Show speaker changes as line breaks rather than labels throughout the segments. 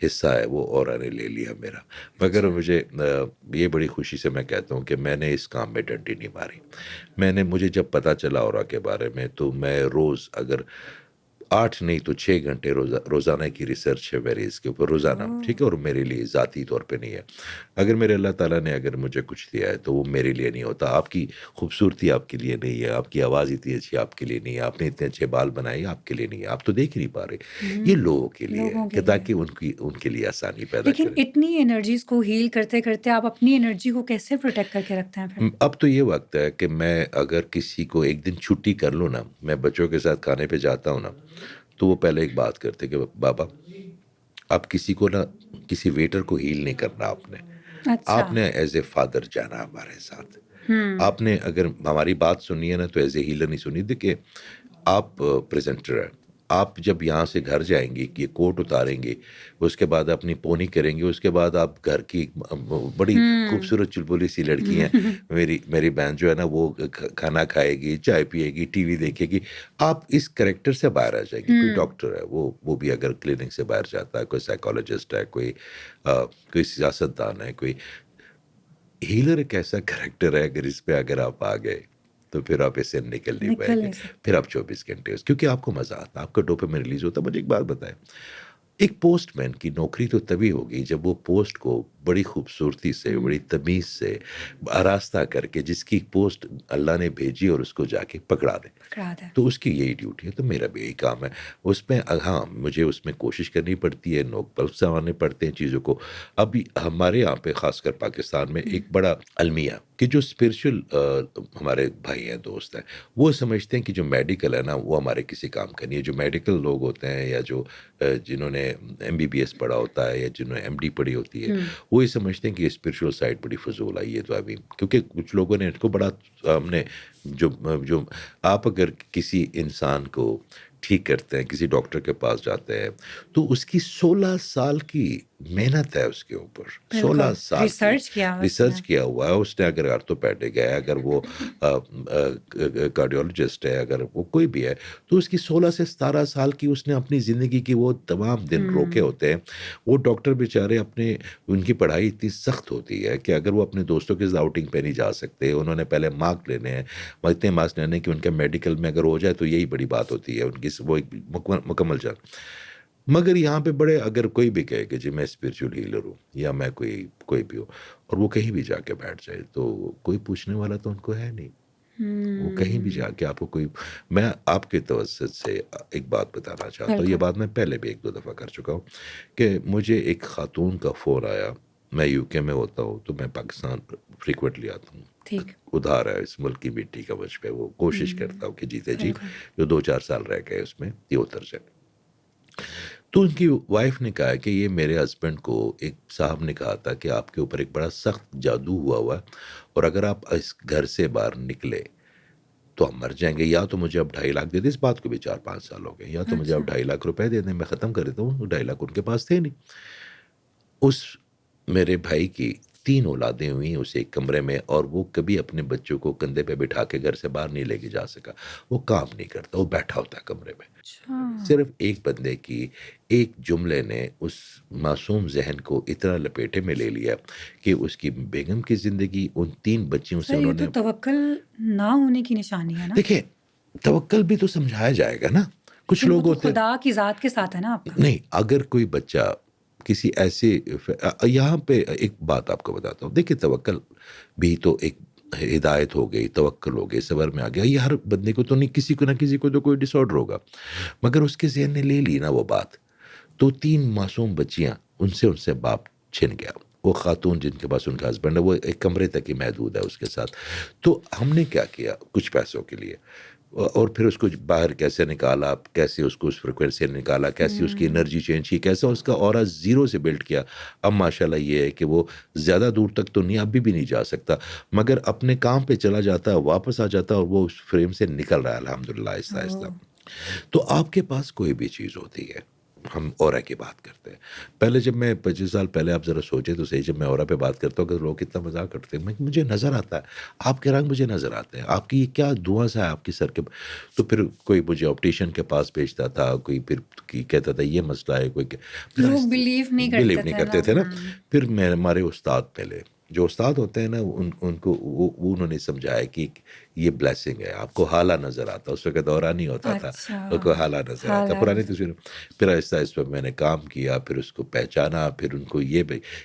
حصہ ہے وہ اورا نے لے لیا میرا. مگر مجھے یہ بڑی خوشی سے میں کہتا ہوں کہ میں نے اس کام میں ڈنڈی نہیں ماری. مجھے جب پتہ چلا اورا کے بارے میں تو میں روز اگر 8 نہیں تو 6 گھنٹے روزانہ کی ریسرچ ہے میری اس کے اوپر روزانہ, ٹھیک ہے, اور میرے لیے ذاتی طور پہ نہیں ہے. اگر میرے اللہ تعالیٰ نے اگر مجھے کچھ دیا ہے تو وہ میرے لیے نہیں ہوتا. آپ کی خوبصورتی آپ کے لیے نہیں ہے, آپ کی آواز اتنی اچھی آپ کے لیے نہیں ہے, آپ نے اتنے اچھے بال بنائے آپ کے لیے نہیں ہے, آپ تو دیکھ نہیں پا رہے. یہ لوگوں کے لیے
لوگوں
ہے
کے
کہ
لیے.
تاکہ ان کے لیے آسانی پیدا
لیکن
کرے.
اتنی انرجیز کو ہیل کرتے کرتے آپ اپنی انرجی کو کیسے پروٹیکٹ کر کے رکھتے ہیں پھر؟
اب تو یہ وقت ہے کہ میں اگر کسی کو ایک دن چھٹی کر لوں نا, میں بچوں کے ساتھ کھانے پہ جاتا ہوں نا, تو وہ پہلے ایک بات کرتے کہ بابا آپ کسی کو نا کسی ویٹر کو ہیل نہیں کرنا,
اچھا.
آپ نے ایز اے فادر جانا ہمارے ساتھ. آپ نے اگر ہماری بات سنی ہے نا تو ایز اے ہیلر نہیں سنی. دیکھیے آپ پریزنٹر ہیں, آپ جب یہاں سے گھر جائیں گے یہ کوٹ اتاریں گے, اس کے بعد اپنی پونی کریں گے, اس کے بعد آپ گھر کی بڑی خوبصورت چلبلی سی لڑکی ہیں, میری بہن جو ہے نا وہ کھانا کھائے گی, چائے پیے گی, ٹی وی دیکھے گی. آپ اس کریکٹر سے باہر آ جائیں گے. کوئی ڈاکٹر ہے وہ بھی اگر کلینک سے باہر جاتا ہے, کوئی سائیکالوجسٹ ہے, کوئی سیاستدان ہے, کوئی ہیلر ایک ایسا کریکٹر ہے اگر اس پہ اگر آپ آ گئے تو پھر آپ اسے نکل نہیں پائیں گے. پھر آپ 24 گھنٹے کیونکہ آپ کو مزہ آتا, آپ کا ڈوپامین ریلیز ہوتا. مجھے ایک بات بتائیں, ایک پوسٹ مین کی نوکری تو تبھی ہوگی جب وہ پوسٹ کو بڑی خوبصورتی سے, بڑی تمیز سے آراستہ کر کے جس کی پوسٹ اللہ نے بھیجی اور اس کو جا کے پکڑا دے. تو اس کی یہی ڈیوٹی ہے, تو میرا بھی یہی کام ہے. اس میں ہاں مجھے اس میں کوشش کرنی پڑتی ہے, نوک پلک سنوارنے پڑتے ہیں چیزوں کو. ابھی ہمارے یہاں پہ خاص کر پاکستان میں ایک بڑا المیہ کہ جو اسپرچل ہمارے بھائی ہیں, دوست ہیں, وہ سمجھتے ہیں کہ جو میڈیکل ہے نا وہ ہمارے کسی کام کا نہیں ہے. جو میڈیکل لوگ ہوتے ہیں یا جو جنہوں نے MBBS پڑھا ہوتا ہے یا جنہوں نے MD پڑھی ہوتی ہے, وہ یہ سمجھتے ہیں کہ اسپرچل سائڈ بڑی فضول آئی ہے. تو ابھی کیونکہ کچھ لوگوں نے اس کو بڑا ہم نے جو آپ اگر کسی انسان کو ٹھیک کرتے ہیں, کسی ڈاکٹر کے پاس جاتے ہیں, تو اس کی 16 سال کی محنت ہے اس کے اوپر. 16 سال ریسرچ کیا ہوا ہے اس نے. اگر آرتھوپیڈک ہے, اگر وہ کارڈیولوجسٹ ہے, اگر وہ کوئی بھی ہے, تو اس کی 16 سے 17 سال کی اس نے اپنی زندگی کی وہ تمام دن روکے ہوتے ہیں. وہ ڈاکٹر بیچارے ان کی پڑھائی اتنی سخت ہوتی ہے کہ اگر وہ اپنے دوستوں کے آؤٹنگ پہ نہیں جا سکتے, انہوں نے پہلے مارک لینے ہیں, اتنے مارکس لینے کہ ان کے میڈیکل میں اگر ہو جائے تو یہی بڑی بات ہوتی ہے ان کی, وہ ایک مکمل جان. مگر یہاں پہ بڑے اگر کوئی بھی کہے کہ جی میں اسپرچول ہیلر ہوں یا میں کوئی بھی ہوں, اور وہ کہیں بھی جا کے بیٹھ جائے تو کوئی پوچھنے والا تو ان کو ہے نہیں. وہ کہیں بھی جا کے آپ کو کوئی, میں آپ کے توسط سے ایک بات بتانا چاہتا ہوں. یہ بات میں پہلے بھی 1-2 دفعہ کر چکا ہوں کہ مجھے ایک خاتون کا فون آیا. میں UK میں ہوتا ہوں تو میں پاکستان فریکوینٹلی آتا ہوں. ادھار ہے اس ملک کی مٹی کا مجھ پہ, وہ کوشش کرتا ہوں کہ جیتے جی جو 2-4 سال رہ گئے اس میں یہ اتر جائے. تو ان کی وائف نے کہا کہ یہ میرے ہسبینڈ کو ایک صاحب نے کہا تھا کہ آپ کے اوپر ایک بڑا سخت جادو ہوا ہے, اور اگر آپ اس گھر سے باہر نکلے تو ہم مر جائیں گے. یا تو مجھے اب 2.5 لاکھ دے دیں, اس بات کو بھی 4-5 سال ہو گئے, یا تو مجھے اب 2.5 لاکھ روپے دے دیں, میں ختم کر دیتا ہوں. 2.5 لاکھ ان کے پاس تھے نہیں. اس میرے بھائی کی 3 اولادیں ہوئیں اس ایک کمرے میں, اور وہ کبھی اپنے بچوں کو کندھے پہ بٹھا کے گھر سے باہر نہیں لے کے جا سکا. وہ کام نہیں کرتا, وہ بیٹھا ہوتا ہے کمرے میں. صرف ایک بندے کی ایک جملے نے اس معصوم ذہن کو اتنا لپیٹے میں لے لیا کہ اس کی بیگم کی زندگی ان 3 بچیوں سے انہوں نے.
یہ تو توکل نہ ہونے کی نشانی ہے نا.
دیکھیں توکل بھی تو سمجھایا جائے گا نا. کچھ لوگ ہوتے
خدا کی ذات کے ساتھ ہے نا آپ کا.
نہیں, اگر کوئی بچہ کسی ایسے, یہاں پہ ایک بات آپ کو بتاتا ہوں. دیکھیں توکل بھی تو ایک ہدایت ہو گئی, توکل ہو گئی, صبر میں آ گیا. یہ ہر بندے کو تو نہیں, کسی کو نہ کسی کو تو کوئی ڈس آرڈر ہوگا, مگر اس کے ذہن نے لے لی نا وہ بات. تو 3 معصوم بچیاں ان سے باپ چھن گیا. وہ خاتون جن کے پاس ان کا ہسبینڈ ہے وہ ایک کمرے تک ہی محدود ہے اس کے ساتھ. تو ہم نے کیا کیا کچھ پیسوں کے لیے, اور پھر اس کو باہر کیسے نکالا, کیسے اس کو اس فریکوینسی نکالا, کیسے اس کی انرجی چینج کی, کیسا اس کا اورا زیرو سے بلڈ کیا. اب ماشاءاللہ یہ ہے کہ وہ زیادہ دور تک تو نہیں, ابھی بھی نہیں جا سکتا, مگر اپنے کام پہ چلا جاتا ہے, واپس آ جاتا ہے, اور وہ اس فریم سے نکل رہا ہے الحمدللہ آہستہ آہستہ. تو آپ کے پاس کوئی بھی چیز ہوتی ہے, ہم اورا کی بات کرتے ہیں. پہلے جب میں 25 سال پہلے آپ ذرا سوچیں تو صحیح، جب میں اورا پہ بات کرتا ہوں کہ لوگ کتنا مذاق کرتے ہیں، مجھے نظر آتا ہے آپ کے رنگ مجھے نظر آتے ہیں، آپ کی یہ کیا دھواں سا ہے آپ کی سر کے. تو پھر کوئی مجھے آپٹیشین کے پاس بھیجتا تھا، کوئی پھر کہتا تھا یہ مسئلہ ہے، کوئی
لوگ بلیو نہیں
بلیو
کرتے
نہیں
تھے
کرتے
نا.
تھے نا. پھر میں ہمارے استاد ملے، جو استاد ہوتے ہیں نا ان کو انہوں نے سمجھایا کہ یہ بلیسنگ ہے. آپ کو حالہ نظر آتا، اس وقت دورہ نہیں ہوتا تھا،
اچھا
ان کو حالہ نظر آتا.
حالات.
پرانی تصویر. پھر آہستہ آہستہ میں نے کام کیا، پھر اس کو پہچانا، پھر ان کو یہ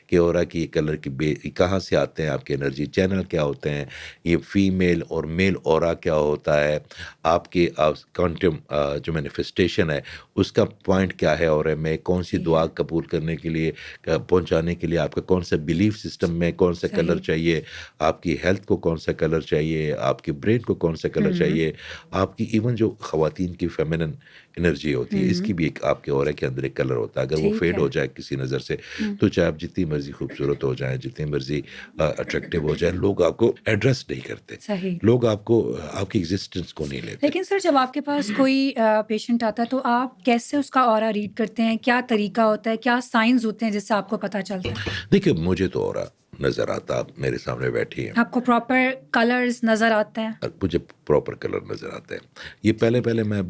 کہ اورا کی کلر کی کہاں سے آتے ہیں، آپ کے انرجی چینل کیا ہوتے ہیں، یہ فیمیل اور میل اورا کیا ہوتا ہے، آپ کے کوانٹم جو مینیفیسٹیشن ہے اس کا پوائنٹ کیا ہے، اور میں کون سی دعا قبول کرنے کے لیے پہنچانے کے لیے آپ کا کون سا بلیف سسٹم میں کون سا کلر چاہیے، آپ کی ہیلتھ کو کون سا کلر چاہیے، آپ کی برین کو کون سا کلر چاہیے، آپ کی ایون جو خواتین کی فیمنن انرجی ہوتی ہے اس کی بھی ایک آپ کے اورے کے اندر ایک کلر ہوتا ہے. اگر وہ فیڈ ہو جائے کسی نظر سے تو چاہے آپ جتنی مرضی خوبصورت ہو جائیں، جتنی مرضی اٹریکٹیو ہو جائیں، لوگ آپ کو ایڈریس نہیں کرتے،
صحیح.
لوگ آپ کو آپ کی ایگزسٹنس کو نہیں لیتے.
لیکن سر جب آپ کے پاس کوئی پیشنٹ آتا ہے تو آپ کیسے اس کا اورا ریڈ کرتے ہیں؟ کیا طریقہ ہوتا ہے؟ کیا سائنز ہوتے ہیں جس سے آپ کو پتہ چلتا ہے؟
دیکھیے مجھے تو اورا نظر آتا، آپ میرے سامنے بیٹھی ہیں،
آپ کو پراپر کلرز نظر آتے ہیں؟
مجھے پراپر کلر نظر آتے ہیں. یہ پہلے میں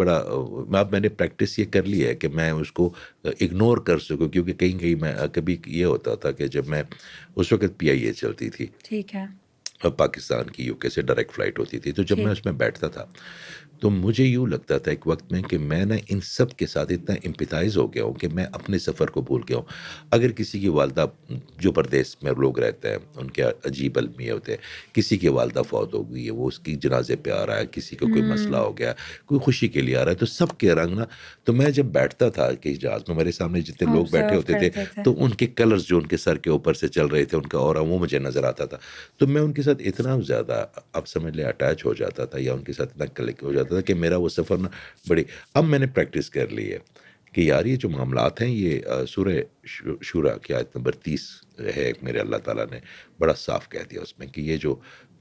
میں نے پریکٹس یہ کر لی ہے کہ میں اس کو اگنور کر سکوں، کیونکہ کہیں میں کبھی یہ ہوتا تھا کہ جب میں اس وقت PIA چلتی تھی،
ٹھیک ہے.
پاکستان کی UK سے ڈائریکٹ فلائٹ ہوتی تھی، تو جب میں اس میں بیٹھتا تھا تو مجھے یوں لگتا تھا ایک وقت میں کہ میں نے ان سب کے ساتھ اتنا امپیتائز ہو گیا ہوں کہ میں اپنے سفر کو بھول گیا ہوں. اگر کسی کی والدہ جو پردیس میں لوگ رہتے ہیں ان کے عجیب المیہ ہوتے ہیں، کسی کی والدہ فوت ہو گئی ہے، وہ اس کی جنازے پہ آ رہا ہے، کسی کو کوئی مسئلہ ہو گیا، کوئی خوشی کے لیے آ رہا ہے، تو سب کے رنگ نا. تو میں جب بیٹھتا تھا کہ جہاز میں میرے سامنے جتنے لوگ بیٹھے
آبزرو
ہوتے تھے
کرتے تھے.
تو ان کے کلرز جو ان کے سر کے اوپر سے چل رہے تھے، ان کا اورا وہ مجھے نظر آتا تھا. تو میں ان کے ساتھ اتنا زیادہ اب سمجھ لیں اٹیچ ہو جاتا تھا، یا ان کے ساتھ اتنا کلک ہو جاتا تھا کہ میرا وہ سفر نا بڑی. اب میں نے پریکٹس کر لی ہے کہ یار یہ جو معاملات ہیں یہ سورہ شورا کی آیت نمبر 30 ہے، میرے اللہ تعالیٰ نے بڑا صاف کہہ دیا اس میں کہ یہ جو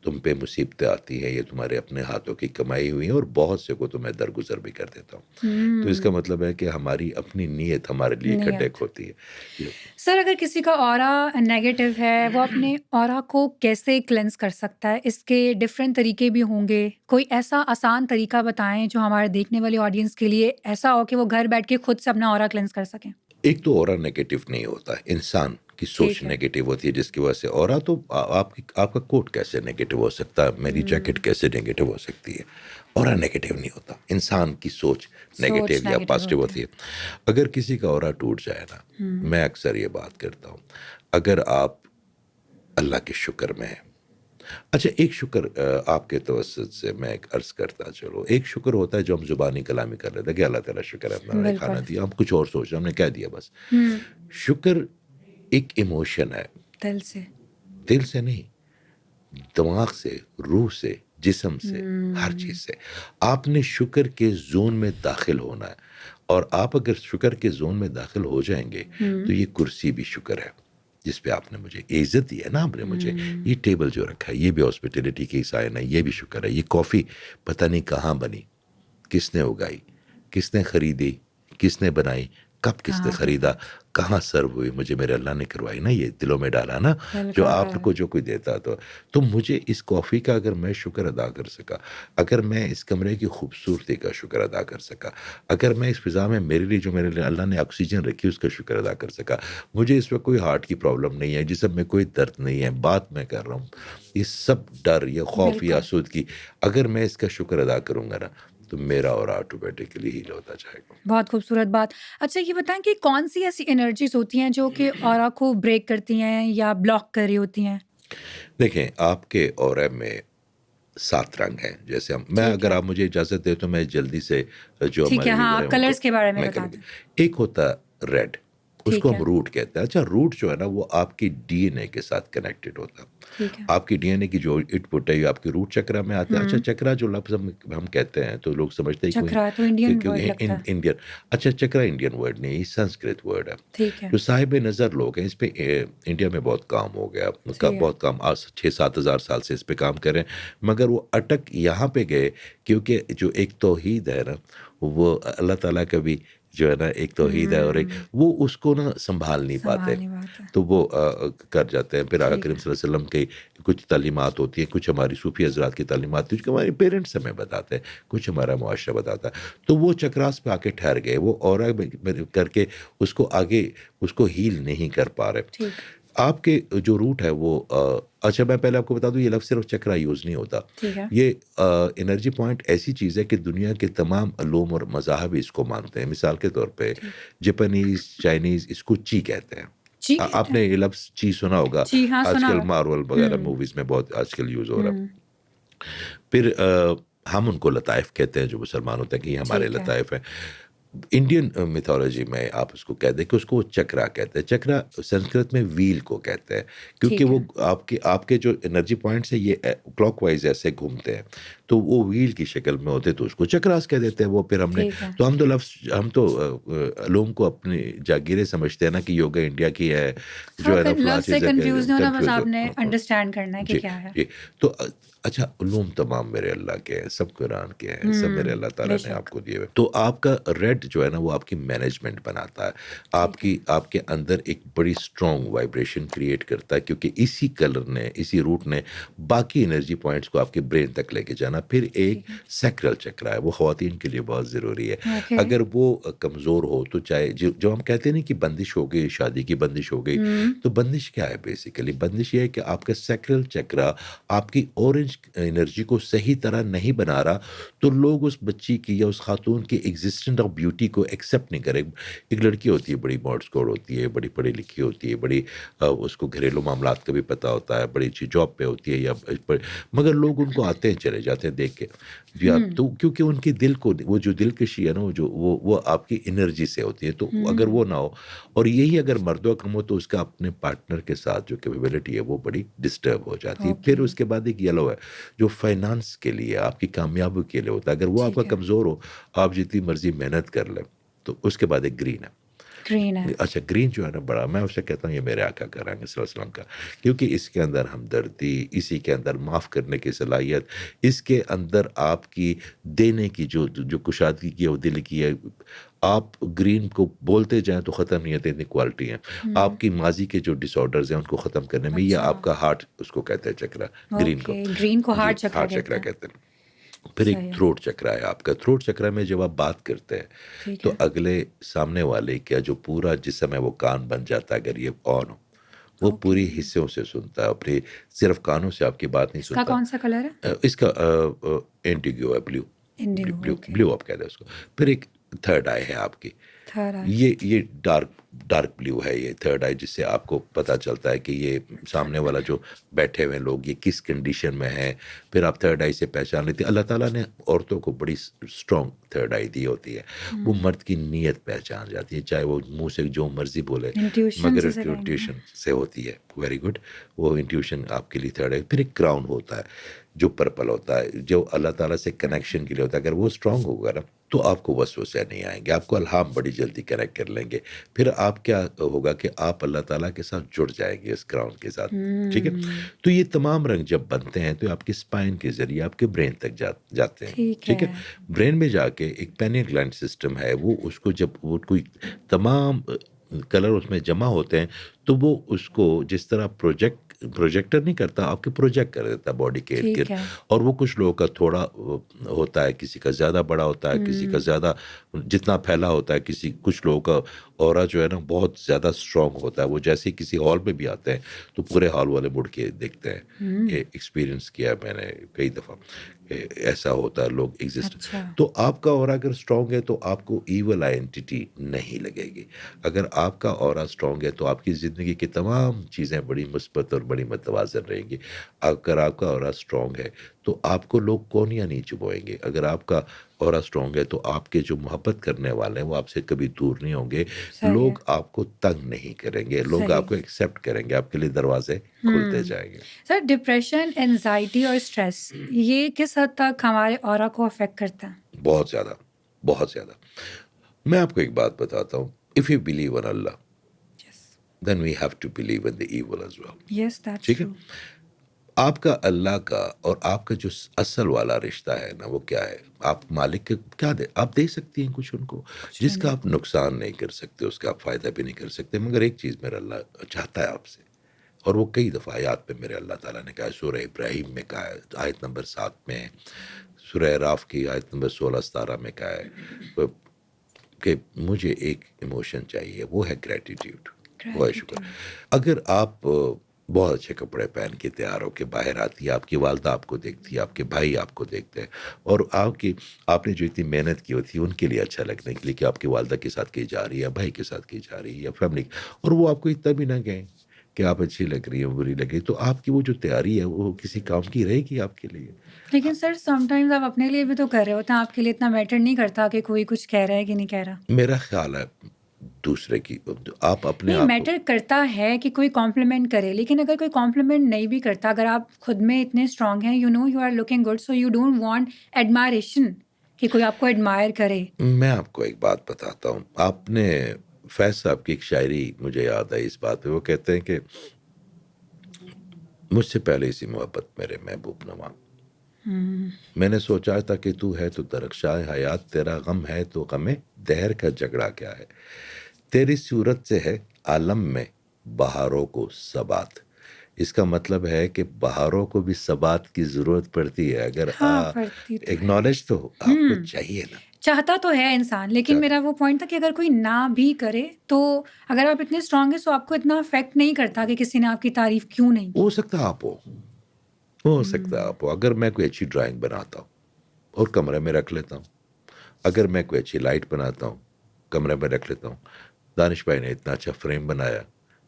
تم پہ مصیبتیں آتی ہیں یہ تمہارے اپنے ہاتھوں کی کمائی ہوئی ہیں، اور بہت سے کو تو میں درگزر بھی کر دیتا ہوں. تو اس کا مطلب ہے کہ ہماری اپنی نیت ہمارے لیے کھڈے کھوتی ہے.
سر اگر کسی کا اورا نیگیٹو ہے، وہ اپنے اورا کو کیسے کلینس کر سکتا ہے؟ اس کے ڈفرینٹ طریقے بھی ہوں گے، کوئی ایسا آسان طریقہ بتائیں جو ہمارے دیکھنے والی آڈینس کے لیے ایسا ہو کہ وہ گھر بیٹھ کے خود سے اپنا اورا کلینس کر سکیں.
ایک تو اورا نیگیٹو نہیں ہوتا، انسان کی سوچ نیگیٹو ہوتی ہے جس کی وجہ سے اورا. تو آپ کا کوٹ کیسے نیگیٹو ہو سکتا ہے، میری جیکٹ کیسے نیگیٹو ہو سکتی ہے؟ اورا نیگیٹو نہیں ہوتا، انسان کی سوچ نیگیٹو یا پازیٹیو ہوتی ہے. اگر کسی کا اورا ٹوٹ جائے نا، میں اکثر یہ بات کرتا ہوں، اگر آپ اللہ کے شکر میں ہیں. اچھا ایک شکر آپ کے توسط سے میں ایک عرض کرتا چلو، ایک شکر ہوتا ہے جو ہم زبانی کلامی کر لیتے ہیں کہ اللہ تعالیٰ شکر ہے ہم نے کھانا دیا، ہم کچھ اور سوچ رہے ہم نے کہہ دیا بس. شکر ایک ایموشن ہے، دل سے نہیں، دماغ سے، روح سے، جسم سے، ہر چیز سے. آپ نے شکر کے زون میں داخل ہونا ہے، اور آپ اگر شکر کے زون میں داخل ہو جائیں گے تو یہ کرسی بھی شکر ہے جس پہ آپ نے مجھے عزت دی ہے نا. آپ نے مجھے یہ ٹیبل جو رکھا ہے یہ بھی ہاسپٹیلٹی کی سائن ہے، یہ بھی شکر ہے. یہ کافی پتہ نہیں کہاں بنی، کس نے اگائی، کس نے خریدی، کس نے بنائی، کب کس نے خریدا، کہاں سرو ہوئی، مجھے میرے اللہ نے کروائی نا، یہ دلوں میں ڈالا نا جو آپ کو جو کوئی دیتا. تو مجھے اس کافی کا اگر میں شکر ادا کر سکا، اگر میں اس کمرے کی خوبصورتی کا شکر ادا کر سکا، اگر میں اس فضا میں میرے لیے جو میرے لیے اللہ نے آکسیجن رکھی اس کا شکر ادا کر سکا، مجھے اس وقت کوئی ہارٹ کی پرابلم نہیں ہے، جسم میں کوئی درد نہیں ہے، بات میں کر رہا ہوں، یہ سب ڈر یا خوف یا آسودگی اگر میں اس کا شکر ادا کروں گا نا تو میرا اور آٹومیٹکلی ہیل ہوتا جائے گا.
بہت خوبصورت بات. اچھا یہ بتائیں کہ کون سی ایسی انرجیز ہوتی ہیں جو کہ اورا کو بریک کرتی ہیں یا بلاک کر رہی ہوتی ہیں؟
دیکھیں آپ کے اورے میں 7 رنگ ہیں. جیسے اگر آپ مجھے اجازت دیں تو میں جلدی سے جو ہمارے
ہاں کلرز کے بارے میں بتا دیں.
ایک ہوتا ریڈ، اس کو ہم روٹ کہتے ہیں. اچھا روٹ جو ہے نا وہ آپ کی DNA کے ساتھ کنیکٹڈ ہوتا ہے. آپ کی DNA کی جو اٹ پٹ ہے یہ آپ کے روٹ چکرا میں آتے ہیں. اچھا چکرا جو لفظ ہم کہتے ہیں تو لوگ سمجھتے ہیں انڈین. اچھا چکرا انڈین ورڈ نہیں، یہ سنسکرت ورڈ ہے. جو صاحب نظر لوگ ہیں اس پہ انڈیا میں بہت کام ہو گیا، بہت کام 6-7 ہزار سال سے اس پہ کام کر رہے ہیں، مگر وہ اٹک یہاں پہ گئے کیونکہ جو ایک توحید ہے نا وہ اللہ تعالیٰ کا بھی جو ہے نا ایک توحید ہے اور ایک وہ اس کو نا سنبھال نہیں پاتے تو وہ کر جاتے ہیں. پھر آقا کریم صلی اللہ علیہ وسلم کی کچھ تعلیمات ہوتی ہیں, کچھ ہماری صوفی حضرات کی تعلیمات ہوتی ہیں, کچھ ہمارے پیرنٹس ہمیں بتاتے ہیں, کچھ ہمارا معاشرہ بتاتا ہے. تو وہ چکراس پہ آ کے ٹھہر گئے, وہ اورا کر کے اس کو آگے اس کو ہیل نہیں کر پا رہے. آپ کے جو روٹ ہے وہ اچھا میں پہلے آپ کو بتا دوں یہ لفظ صرف چکرا یوز نہیں ہوتا, یہ انرجی پوائنٹ ایسی چیز ہے کہ دنیا کے تمام علوم اور مذاہب اس کو مانتے ہیں. مثال کے طور پہ جاپانیز چائنیز اس کو چی کہتے ہیں. آپ نے یہ لفظ چی سنا ہوگا, آج کل مارول وغیرہ موویز میں بہت آج کل یوز ہو رہا ہے. پھر ہم ان کو لطائف کہتے ہیں جو مسلمان ہوتے ہیں کہ یہ ہمارے لطائف ہیں. انڈین میتھولوجی میں آپ اس کو کہتے ہیں کہ اس کو چکرا کہتے ہیں. چکرا سنسکرت میں ویل کو کہتے ہیں کیونکہ وہ آپ کے جو انرجی پوائنٹس ہیں یہ کلاک وائز ایسے گھومتے ہیں تو وہ ویل کی شکل میں ہوتے تو اس کو چکراس کہہ دیتے ہیں. وہ پھر ہم نے تو ہم تو علوم کو اپنی جاگیریں سمجھتے ہیں نا کہ یوگا انڈیا کی ہے جو ہے نا جی. تو اچھا علوم تمام میرے اللہ کے ہیں, سب قرآن کے ہیں, سب میرے اللہ تعالیٰ نے آپ کو دیے ہوئے. تو آپ کا ریڈ جو ہے نا وہ آپ کی مینجمنٹ بناتا ہے, آپ کے اندر ایک بڑی اسٹرانگ وائبریشن کریٹ کرتا ہے کیونکہ اسی کلر نے اسی روٹ نے باقی انرجی پوائنٹس کو آپ کے برین تک لے کے جانا. پھر ایک سیکرل چکرا ہے, وہ خواتین کے لیے بہت ضروری ہے. اگر وہ کمزور ہو تو چاہے جو ہم کہتے ہیں نا کہ بندش ہو گئی, شادی کی بندش ہو گئی, تو بندش کیا ہے بیسیکلی؟ بندش یہ ہے کہ آپ کا سیکرل چکرا آپ کی اورنج انرجی کو صحیح طرح نہیں بنا رہا تو لوگ اس بچی کی یا اس خاتون کی ایگزسٹنٹ آف بیوٹی کو ایکسیپٹ نہیں کرے. ایک لڑکی ہوتی ہے بڑی ماڈسکوڈ ہوتی ہے, بڑی پڑھی لکھی ہوتی ہے, بڑی اس کو گھریلو معاملات کا بھی پتہ ہوتا ہے, بڑی اچھی جاب پہ ہوتی ہے یا مگر لوگ ان کو آتے ہیں چلے جاتے ہیں دیکھ کے تو کیونکہ ان کی دل کو وہ جو دلکشی ہے نا وہ آپ کی انرجی سے ہوتی ہے. تو اگر وہ نہ ہو اور یہی اگر مرد و کم ہو تو اس کا اپنے پارٹنر کے ساتھ جو کیپیبلٹی ہے وہ بڑی ڈسٹرب ہو جاتی ہے. پھر اس کے بعد ایک یلو ہے جو فائنانس کے لیے آپ کی کامیابی کے لیے ہوتا ہے. اگر وہ آپ کا کمزور ہو آپ جتنی مرضی محنت کر لیں. تو اس کے بعد ایک گرین ہے. اچھا گرین جو ہے نا بڑا, میں اسے کہتا ہوں یہ میرے آقا کا رنگ صلی اللہ علیہ وسلم کا, کیونکہ اس کے اندر ہمدردی, اسی کے اندر معاف کرنے کی صلاحیت, اس کے اندر آپ کی دینے کی جو کشادگی کی ہے وہ دل کی ہے. آپ گرین کو بولتے جائیں تو ختم نہیں ہوتے, اتنی کوالٹی ہیں. آپ کی ماضی کے جو ڈس آرڈرز ہیں ان کو ختم کرنے میں یہ آپ کا ہارٹ اس کو کہتے ہیں چکرا, گرین کو ہارٹ چکرا کہتے ہیں. پھر ایک تھروٹ چکرا ہے آپ کا. تھروٹ چکرا میں جب آپ بات کرتے ہیں تو اگلے سامنے والے کا جو پورا جسم ہے وہ کان بن جاتا ہے. اگر یہ آن ہو وہ پوری حصوں سے سنتا ہے, اپنے صرف کانوں سے آپ کی بات نہیں سنتا.
کون سا کلر ہے
اس کا؟ انڈیگو ہے, بلیو آپ کہتے ہیں اس کو. پھر ایک تھرڈ آئی ہے آپ کی, یہ ڈارک بلیو ہے, یہ تھرڈ آئی, جس سے آپ کو پتہ چلتا ہے کہ یہ سامنے والا جو بیٹھے ہوئے لوگ یہ کس کنڈیشن میں ہیں. پھر آپ تھرڈ آئی سے پہچان لیتے ہیں. اللہ تعالیٰ نے عورتوں کو بڑی اسٹرانگ تھرڈ آئی دی ہوتی ہے. وہ مرد کی نیت پہچان جاتی ہے, چاہے وہ منہ سے جو مرضی بولے, مگر انٹیوشن سے ہوتی ہے. ویری گڈ, وہ انٹیوشن آپ کے لیے تھرڈ آئی. پھر ایک کراؤن ہوتا ہے جو پرپل ہوتا ہے, جو اللہ تعالیٰ سے کنیکشن کے لیے ہوتا ہے. اگر وہ اسٹرانگ ہوگا نا تو آپ کو وسوسے نہیں آئیں گے, آپ کو الہام بڑی جلدی کنیکٹ کر لیں گے. پھر آپ کیا ہوگا کہ آپ اللہ تعالیٰ کے ساتھ جڑ جائیں گے اس کراؤن کے ساتھ. ٹھیک ہے, تو یہ تمام رنگ جب بنتے ہیں تو آپ کے اسپائن کے ذریعے آپ کے برین تک جاتے ہیں. ٹھیک ہے, برین میں جا کے ایک پینیل گلینڈ سسٹم ہے, وہ اس کو جب وہ کوئی تمام کلر اس میں جمع ہوتے ہیں تو وہ اس کو جس طرح پروجیکٹر نہیں کرتا, آپ کے پروجیکٹ کر دیتا باڈی کے ارد گرد. اور وہ کچھ لوگوں کا تھوڑا ہوتا ہے, کسی کا زیادہ بڑا ہوتا ہے, کسی کا زیادہ جتنا پھیلا ہوتا ہے, کچھ لوگوں کا اورا جو ہے نا بہت زیادہ اسٹرانگ ہوتا ہے. وہ جیسے کسی ہال میں بھی آتے ہیں تو پورے ہال والے مڑ کے دیکھتے ہیں. یہ ایکسپیرینس کیا میں نے کئی دفعہ, ایسا ہوتا ہے, لوگ ایگزسٹ. تو آپ کا اورا اگر اسٹرانگ ہے تو آپ کو ایول آئیڈینٹی نہیں لگے گی. اگر آپ کا اورا اسٹرانگ ہے تو آپ کی زندگی کی تمام چیزیں بڑی مثبت اور بڑی متوازن رہیں گی. اگر آپ کا اورا اسٹرانگ ہے تو آپ کو لوگ کونیاں نہیں چبوئیں گے. اگر آپ کا اورا اسٹرانگ ہے تو آپ کے جو محبت کرنے والے ہیں وہ آپ سے کبھی دور نہیں ہوں گے. لوگ آپ کو تنگ نہیں کریں گے, لوگ آپ کو ایکسیپٹ کریں گے, آپ کے لیے دروازے کھلتے جائیں گے.
سر ڈپریشن, اینزائٹی اور اسٹریس یہ کس حد تک ہمارے اورا کو افیکٹ کرتا ہے؟
بہت زیادہ, بہت زیادہ. میں آپ کو ایک بات بتاتا ہوں. If you believe in Allah, then we have to believe in the evil as well.
Yes, that's
ٹھیک ہے,
true.
آپ کا اللہ کا اور آپ کا جو اصل والا رشتہ ہے نا وہ کیا ہے؟ آپ مالک کے کیا دے آپ دے سکتی ہیں کچھ ان کو
کچھ
جس
بھی
کا
نہیں.
آپ نقصان نہیں کر سکتے، اس کا آپ فائدہ بھی نہیں کر سکتے، مگر ایک چیز میرا اللہ چاہتا ہے آپ سے، اور وہ کئی دفعہ آیات پہ میرے اللہ تعالیٰ نے کہا ہے، سورہ ابراہیم میں کہا ہے آیت نمبر 7 میں، سورہ راف کی آیت نمبر 16-17 میں کہا ہے کہ مجھے ایک ایموشن چاہیے، وہ ہے گریٹیٹیوڈ، وہ ہے شکر.
Gratitude.
اگر آپ بہت اچھے کپڑے پہن کے تیار ہو کے باہر آتی ہے، آپ کی والدہ آپ کو دیکھتی ہے، آپ کے بھائی آپ کو دیکھتے ہیں، اور آپ نے جو اتنی محنت کی ہوتی ہے ان کے لیے اچھا لگنے کے لیے کہ آپ کی والدہ کے ساتھ کی جا رہی ہے، بھائی کے ساتھ کی جا رہی ہے، یا فیملی، اور وہ آپ کو اتنا بھی نہ کہیں کہ آپ اچھی لگ رہی ہیں بری لگ رہی، تو آپ کی وہ جو تیاری ہے وہ کسی کام کی رہے گی آپ کے لیے.
لیکن سر سم ٹائمز آپ اپنے لیے بھی تو کر رہے ہوتے ہیں، آپ کے لیے اتنا میٹر نہیں کرتا کہ کوئی کچھ کہہ رہا ہے کہ نہیں کہہ رہا.
میرا خیال ہے دوسرے کی، آپ اپنے
نہیں،
آپ کو،
میٹر کرتا ہے کہ کوئی کمپلیمنٹ کرے، لیکن اگر کوئی کمپلیمنٹ نہیں بھی کرتا، اگر آپ خود میں اتنے اسٹرانگ ہیں، you know you are looking good, so you don't want admiration کہ کوئی آپ کو ایڈمائر کرے.
میں آپ کو ایک بات بتاتا ہوں. آپ نے فیض صاحب کی ایک شاعری مجھے یاد ہے اس بات پہ، وہ کہتے ہیں کہ مجھ سے پہلے اسی محبت میرے محبوب نواں، میں نے سوچا تھا کہ تو ہے تو درخشائے حیات، تیرا غم ہے تو غم دہر کا جھگڑا کیا ہے، تیری صورت سے ہے عالم میں بہاروں کو ثبات. اس کا مطلب ہے کہ بہاروں کو بھی ثبات کی ضرورت پڑتی ہے. اگر
ہاں پڑتی تو ہے.
اگنالج تو آپ کو چاہیے نا.
چاہتا تو ہے انسان، لیکن
چاہتا.
میرا وہ پوائنٹ تھا کہ اگر کوئی نہ بھی کرے تو اگر آپ اتنے اسٹرانگ ہیں تو آپ کو اتنا افیکٹ نہیں کرتا کہ کسی نے آپ کی تعریف کیوں نہیں کی.
ہو سکتا آپ ہو سکتا ہے آپ ہو. اگر میں کوئی اچھی ڈرائنگ بناتا ہوں اور کمرے میں رکھ لیتا ہوں، اگر میں کوئی اچھی لائٹ بناتا ہوں کمرے میں رکھ لیتا ہوں، دانش بھائی نے اتنا اچھا فریم بنایا،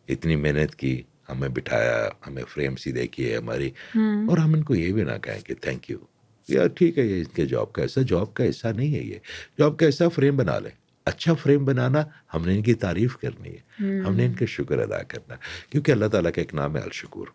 اتنی محنت کی، ہمیں بٹھایا، ہمیں فریم سی دیکھی ہے ہماری، اور ہم ان کو یہ بھی نہ کہیں کہ تھینک یو یار ٹھیک ہے، یہ ان کے جاب کا حصہ نہیں ہے، یہ جاب کا حصہ فریم بنا لیں. اچھا فریم بنانا، ہم نے ان کی تعریف کرنی ہے، ہم نے ان کا شکر ادا کرنا، کیونکہ اللہ تعالیٰ کا ایک نام ہے الشکور.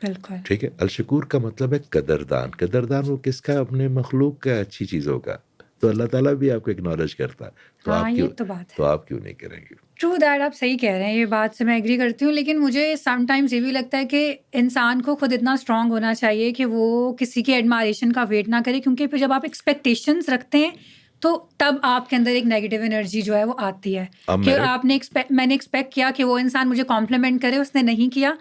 بالکل
ٹھیک ہے، الشکور کا مطلب ہے قدردان. قدردان وہ کس کا؟ اپنے مخلوق کا، اچھی چیزوں کا. تو اللہ تعالیٰ بھی آپ کو اکنالج کرتا ہے، تو
ہاں، یہ تو بات ہے.
آپ کیوں نہیں کریں گے؟
ٹرو دیٹ، آپ صحیح کہہ رہے ہیں، یہ بات سے میں ایگری کرتی ہوں، لیکن مجھے سم ٹائمز یہ بھی لگتا ہے کہ انسان کو خود اتنا اسٹرانگ ہونا چاہیے کہ وہ کسی کی ایڈمائریشن کا ویٹ نہ کرے، کیونکہ پھر جب آپ ایکسپیکٹیشنز رکھتے ہیں تو تب آپ کے اندر ایک نیگیٹو انرجی جو ہے وہ آتی ہے کہ میں نے ایکسپیکٹ کیا کہ وہ انسان مجھے کمپلیمنٹ کرے، اس نے نہیں کیا،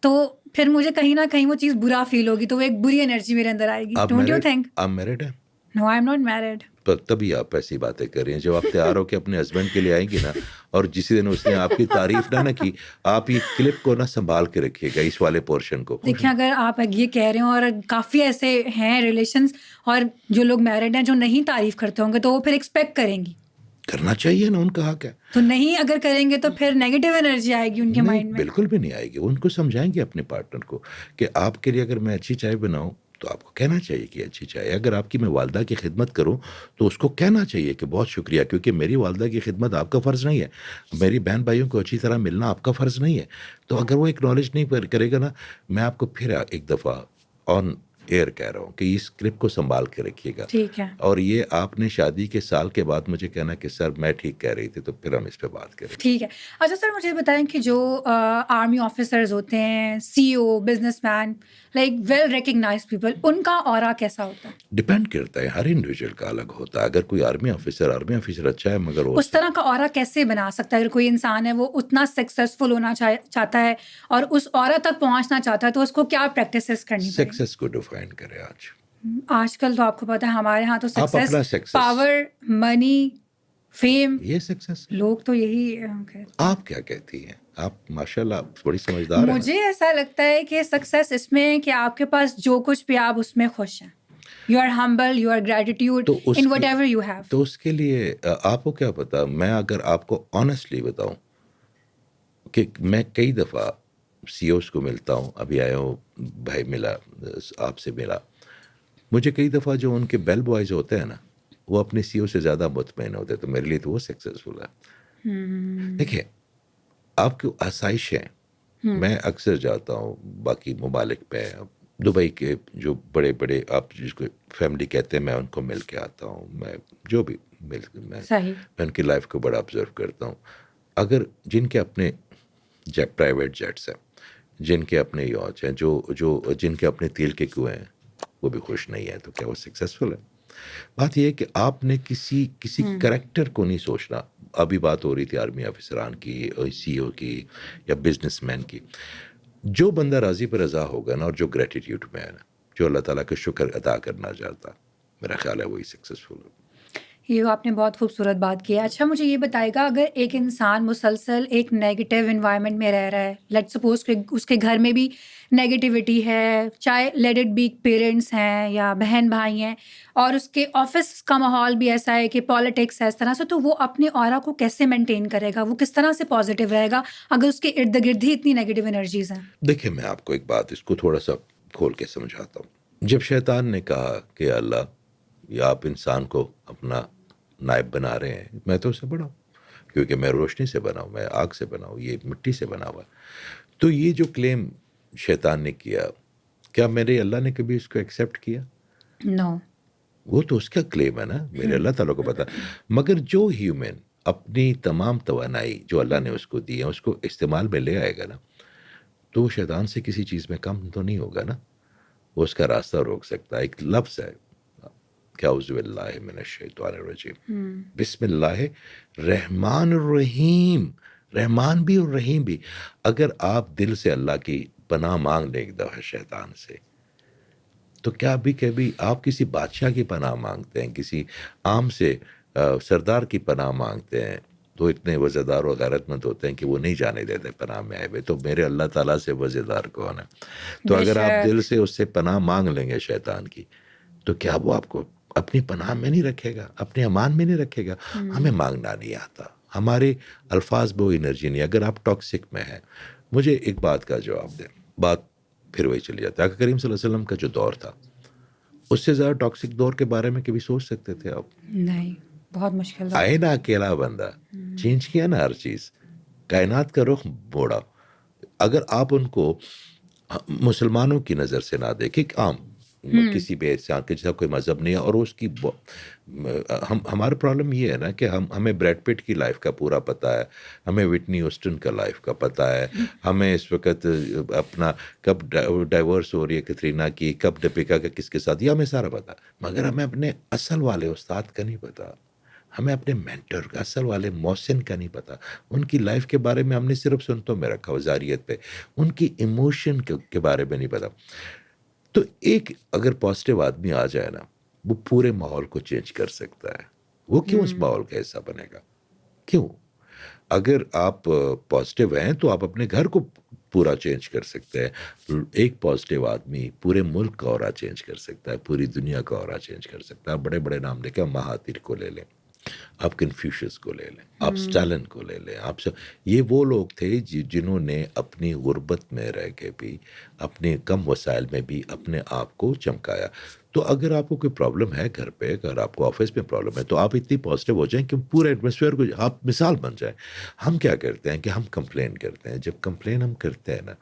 تو پھر مجھے کہیں نہ کہیں وہ چیز برا فیل ہوگی، تو وہ ایک بری انرجی میرے اندر آئے گی. Don't you think?
آپ میرڈ ہیں؟
نو، آئی ایم ناٹ میرڈ.
تبھی آپ ایسی باتیں کر رہی ہیں. جب آپ تیار ہو کے اپنے ہسبینڈ کے لیے آئیں گی نا، اور جسی دن اس نے آپ کی تعریف نہ کی، آپ یہ کلپ کو نہ سنبھال کے رکھیے گا، اس والے پورشن کو.
دیکھیں، اگر آپ یہ کہہ رہے ہیں اور کافی ایسے ہیں ریلیشنز اور جو لوگ میرڈ ہیں جو نہیں تعریف کرتے ہوں گے، تو وہ پھر ایکسپیکٹ کریں گی.
کرنا چاہیے نا، ان کا حق ہے.
تو نہیں اگر کریں گے تو پھر نیگیٹو انرجی آئے گی ان کے
نہیں،
مائنڈ میں.
بالکل بھی نہیں آئے گی. ان کو سمجھائیں گے اپنے پارٹنر کو کہ آپ کے لیے اگر میں اچھی چائے بناؤں تو آپ کو کہنا چاہیے کہ اچھی چائے. اگر آپ کی میں والدہ کی خدمت کروں تو اس کو کہنا چاہیے کہ بہت شکریہ، کیونکہ میری والدہ کی خدمت آپ کا فرض نہیں ہے، میری بہن بھائیوں کو اچھی طرح ملنا آپ کا فرض نہیں ہے. تو اگر وہ اکنالج نہیں کرے گا نا، میں آپ کو پھر ایک دفعہ آن ایئر کہہ رہا ہوں کہ اس کلپ کو سنبھال کے رکھیے گا.
ٹھیک ہے.
اور یہ آپ نے شادی کے سال کے بعد مجھے کہنا کہ سر میں ٹھیک کہہ رہی تھی، تو پھر ہم اس پہ بات کریں.
ٹھیک ہے. اچھا سر، مجھے بتائیں کہ جو آرمی آفیسرز ہوتے ہیں، C O, businessman, like well recognized people, ان کا اورا کیسا ہوتا ہے؟
ڈپینڈ کرتا ہے، ہر انڈیویجول کا الگ ہوتا ہے. اگر کوئی آرمی آفیسر اچھا ہے، مگر
اس طرح کا اورا کیسے بنا سکتا ہے؟ اگر کوئی انسان ہے وہ اتنا سکسیزفل ہونا چاہتا ہے اور اس اورا تک پہنچنا چاہتا ہے، تو اس کو کیا پریکٹسز کرنی پڑیں؟
سکسیس کو ڈیفائن کرے.
آج کل تو آپ کو پتا ہے ہمارے ہاں تو
آپ اپنا
سکسیس، پاور، منی، فیم،
یہ سکسیس.
لوگ تو یہی
آپ کیا کہتی ہیں؟ آپ ماشاءاللہ بڑی سمجھدار ہیں.
مجھے ایسا لگتا ہے کہ سکسیس اس میں ہے کہ آپ کے پاس جو کچھ بھی آپ اس میں خوش ہیں. You are humble, you are gratitude in whatever you have.
تو اس کے لیے آپ کو کیا پتا، میں اگر آپ کو آنیسٹلی بتاؤں کہ میں کئی دفعہ سی اوز کو ملتا ہوں، ابھی آیا ہوں، بھائی ملا، آپ سے ملا، مجھے کئی دفعہ جو ان کے بیل بوائز ہوتے ہیں نا، وہ اپنے سی او سے زیادہ مطمئن ہوتے ہیں. تو میرے لیے تو وہ سکسیزفل ہے. دیکھیں، آپ کی آسائشیں، میں اکثر جاتا ہوں باقی ممالک میں، دبئی کے جو بڑے بڑے آپ جس کو فیملی کہتے ہیں، میں ان کو مل کے آتا ہوں. میں جو بھی میں ان کی لائف کو بڑا آبزرو کرتا ہوں. اگر جن کے اپنے پرائیویٹ جیٹس ہیں، جن کے اپنے یوچ ہیں، جن کے اپنے تیل کے کنویں ہیں، وہ بھی خوش نہیں ہے، تو کیا وہ سکسیزفل ہے؟ بات یہ ہے کہ آپ نے کسی کریکٹر کو نہیں سوچنا. ابھی بات ہو رہی تھی آرمی آفیسران کی، سی او کی، یا بزنس مین کی. جو بندہ راضی پر رضا ہوگا نا، اور جو گریٹیٹیوڈ میں ہے نا، جو اللہ تعالیٰ کا شکر ادا کرنا چاہتا، میرا خیال ہے وہی سکسیزفل ہو.
یہ آپ نے بہت خوبصورت بات کی ہے. اچھا مجھے یہ بتائے گا، اگر ایک انسان مسلسل ایک نیگیٹیو انوائرمنٹ میں رہ رہا ہے، لیٹ سپوز کہ اس کے گھر میں بھی نیگیٹیوٹی ہے، چاہے لیٹ اٹ بی پیرنٹس ہیں یا بہن بھائی ہیں، اور اس کے آفس کا ماحول بھی ایسا ہے کہ پالیٹکس ہے اس طرح سے، تو وہ اپنے اورا کو کیسے مینٹین کرے گا؟ وہ کس طرح سے پازیٹیو رہے گا اگر اس کے ارد گرد ہی اتنی نیگیٹیو انرجیز ہیں؟
دیکھیں، میں آپ کو ایک بات اس کو تھوڑا سا کھول کے سمجھاتا ہوں. جب شیطان نے کہا کہ اللہ، یا آپ انسان کو اپنا نائب بنا رہے ہیں، میں تو اسے بنا ہوں، کیونکہ میں روشنی سے بنا ہوں، میں آگ سے بنا ہوں، یہ مٹی سے بنا ہوا. تو یہ جو کلیم شیطان نے کیا، کیا میرے اللہ نے کبھی اس کو ایکسیپٹ کیا؟
نو.
وہ تو اس کا کلیم ہے نا، میرے اللہ تعالیٰ کو پتا. مگر جو ہیومن اپنی تمام توانائی جو اللہ نے اس کو دی ہے، اس کو استعمال میں لے آئے گا نا، تو وہ شیطان سے کسی چیز میں کم تو نہیں ہوگا نا. وہ اس کا راستہ روک سکتا ہے. ایک لفظ ہے، کیا اعوذ باللہ من الشیطان الرجیم، بسم اللہ رحمان الرحیم. رحمان بھی اور رحیم بھی. اگر آپ دل سے اللہ کی پناہ مانگ لیں ایک دفعہ شیطان سے، تو کیا بھی کبھی آپ کسی بادشاہ کی پناہ مانگتے ہیں، کسی عام سے سردار کی پناہ مانگتے ہیں، تو اتنے وزیدار و غیرت مند ہوتے ہیں کہ وہ نہیں جانے دیتے پناہ میں آئے ہوئے. تو میرے اللہ تعالیٰ سے وزیدار کون ہے؟ تو
بے
اگر آپ دل
شک.
سے اس سے پناہ مانگ لیں گے شیطان کی، تو کیا وہ آپ کو اپنی پناہ میں نہیں رکھے گا، اپنے امان میں نہیں رکھے گا؟ ہمیں مانگنا نہیں آتا، ہمارے الفاظ میں وہ انرجی نہیں. اگر آپ ٹاکسک میں ہیں، مجھے ایک بات کا جواب دیں، بات پھر وہی چلی جاتا ہے. آقا کریم صلی اللہ علیہ وسلم کا جو دور تھا، اس سے زیادہ ٹاکسک دور کے بارے میں کبھی سوچ سکتے تھے آپ؟
نہیں، بہت مشکل بات.
آئے نا اکیلا بندہ، چینج کیا نا ہر چیز، کائنات کا رخ موڑا. اگر آپ ان کو مسلمانوں کی نظر سے نہ دیکھیں، عام کسی بھی انسان کے جیسا کوئی مذہب نہیں ہے، اور اس کی ہمارا پرابلم یہ ہے نا کہ ہمیں بریڈ پٹ کی لائف کا پورا پتہ ہے، ہمیں وٹنی ہیوسٹن کا لائف کا پتہ ہے، ہمیں اس وقت اپنا کب ڈائیورس ہو رہی ہے کترینہ کی، کب دپیکا کا کس کے ساتھ، یہ ہمیں سارا پتہ. مگر ہمیں اپنے اصل والے استاد کا نہیں پتہ، ہمیں اپنے مینٹر کا، اصل والے محسن کا نہیں پتہ. ان کی لائف کے بارے میں ہم نے صرف سنتوں میں رکھا وزاریت پہ، ان کی ایموشن کے بارے میں نہیں پتہ. تو ایک اگر پازیٹیو آدمی آ جائے نا، وہ پورے ماحول کو چینج کر سکتا ہے. وہ کیوں اس ماحول کا حصہ بنے گا؟ کیوں؟ اگر آپ پازیٹیو ہیں تو آپ اپنے گھر کو پورا چینج کر سکتے ہیں. ایک پازیٹیو آدمی پورے ملک کا اورا چینج کر سکتا ہے، پوری دنیا کا اورا چینج کر سکتا ہے. آپ بڑے بڑے نام لے کے، مہاتیر کو لے لیں، آپ کنفیوشس کو لے لیں، آپ اسٹالن کو لے لیں، یہ وہ لوگ تھے جنہوں نے اپنی غربت میں رہ کے بھی، اپنے کم وسائل میں بھی اپنے آپ کو چمکایا. تو اگر آپ کو کوئی پرابلم ہے گھر پہ، اگر آپ کو آفس میں پرابلم ہے، تو آپ اتنی پازیٹیو ہو جائیں کہ پورے ایٹماسفیئر کو آپ مثال بن جائیں. ہم کیا کرتے ہیں کہ ہم کمپلین کرتے ہیں. جب کمپلین ہم کرتے ہیں نا،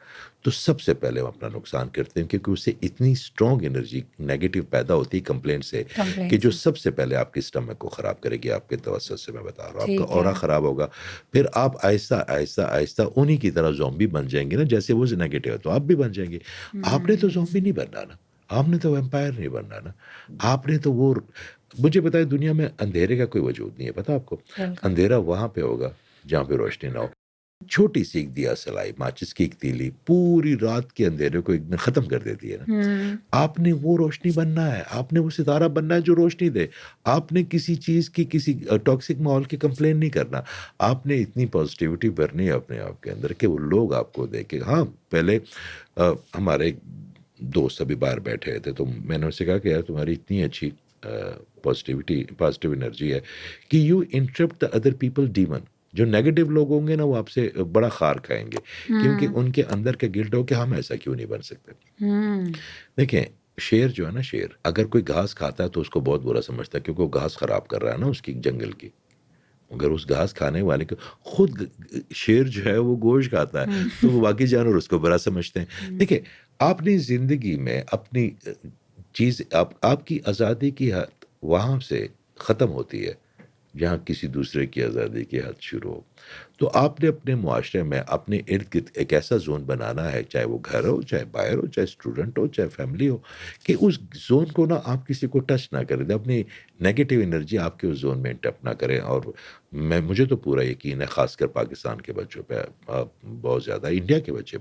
تو سب سے پہلے ہم اپنا نقصان کرتے ہیں، کیونکہ اس سے اتنی اسٹرانگ انرجی نیگیٹو پیدا ہوتی ہے کمپلین سے، کہ جو سب سے پہلے آپ کی اسٹمک کو خراب کرے گی. آپ کے توسط سے میں بتا رہا ہوں، آپ کا اورا خراب ہوگا. پھر آپ آہستہ آہستہ آہستہ انہی کی طرح زومبی بن جائیں گے نا. جیسے وہ نیگیٹو ہے تو آپ بھی بن جائیں گے. آپ نے تو زومبی نہیں بننا نا، آپ نے تو ویمپائر نہیں بننا نا. آپ نے تو وہ، مجھے بتائیں، دنیا میں اندھیرے کا کوئی وجود نہیں ہے، پتہ آپ کو؟ اندھیرا وہاں پہ ہوگا جہاں پہ روشنی نہ ہو. چھوٹی سی ایک دیا سلائی، ماچس کی ایک تیلی، پوری رات کے اندھیرے کو ایک دن ختم کر دیتی ہے نا. آپ نے وہ روشنی بننا ہے، آپ نے وہ ستارہ بننا ہے جو روشنی دے. آپ نے کسی چیز کی، کسی ٹاکسک ماحول کی کمپلین نہیں کرنا. آپ نے اتنی پازیٹیوٹی بھرنی ہے اپنے آپ کے اندر کہ وہ لوگ آپ کو دیکھیں. ہاں، پہلے ہمارے دوست ابھی باہر بیٹھے تھے، تو میں نے ان سے کہا کہ یار تمہاری اتنی اچھی پازیٹیو انرجی ہے کہ you interrupt the other people demon. جو نیگیٹو لوگ ہوں گے نا، وہ آپ سے بڑا خار کھائیں گے، کیونکہ ان کے اندر کا گلٹ ہو کہ ہم ایسا کیوں نہیں بن سکتے. دیکھیں، شیر جو ہے نا، شیر اگر کوئی گھاس کھاتا ہے تو اس کو بہت برا سمجھتا ہے، کیونکہ وہ گھاس خراب کر رہا ہے نا اس کی جنگل کی. اگر اس گھاس کھانے والے کو، خود شیر جو ہے وہ گوشت کھاتا ہے، تو وہ باقی جانور اس کو برا سمجھتے ہیں. دیکھیں، آپ نے زندگی میں اپنی چیز، آپ کی آزادی کی حد وہاں سے ختم ہوتی ہے جہاں کسی دوسرے کی آزادی کی حد شروع ہو. تو آپ نے اپنے معاشرے میں اپنے ارد گرد ایک ایسا زون بنانا ہے, چاہے وہ گھر ہو, چاہے باہر ہو, چاہے اسٹوڈنٹ ہو, چاہے فیملی ہو, کہ اس زون کو نا آپ کسی کو ٹچ نہ کریں, اپنی نیگیٹو انرجی آپ کے اس زون میں انٹپ نہ کریں. اور مجھے تو پورا یقین ہے, خاص کر پاکستان کے بچوں پہ بہت زیادہ, انڈیا کے بچے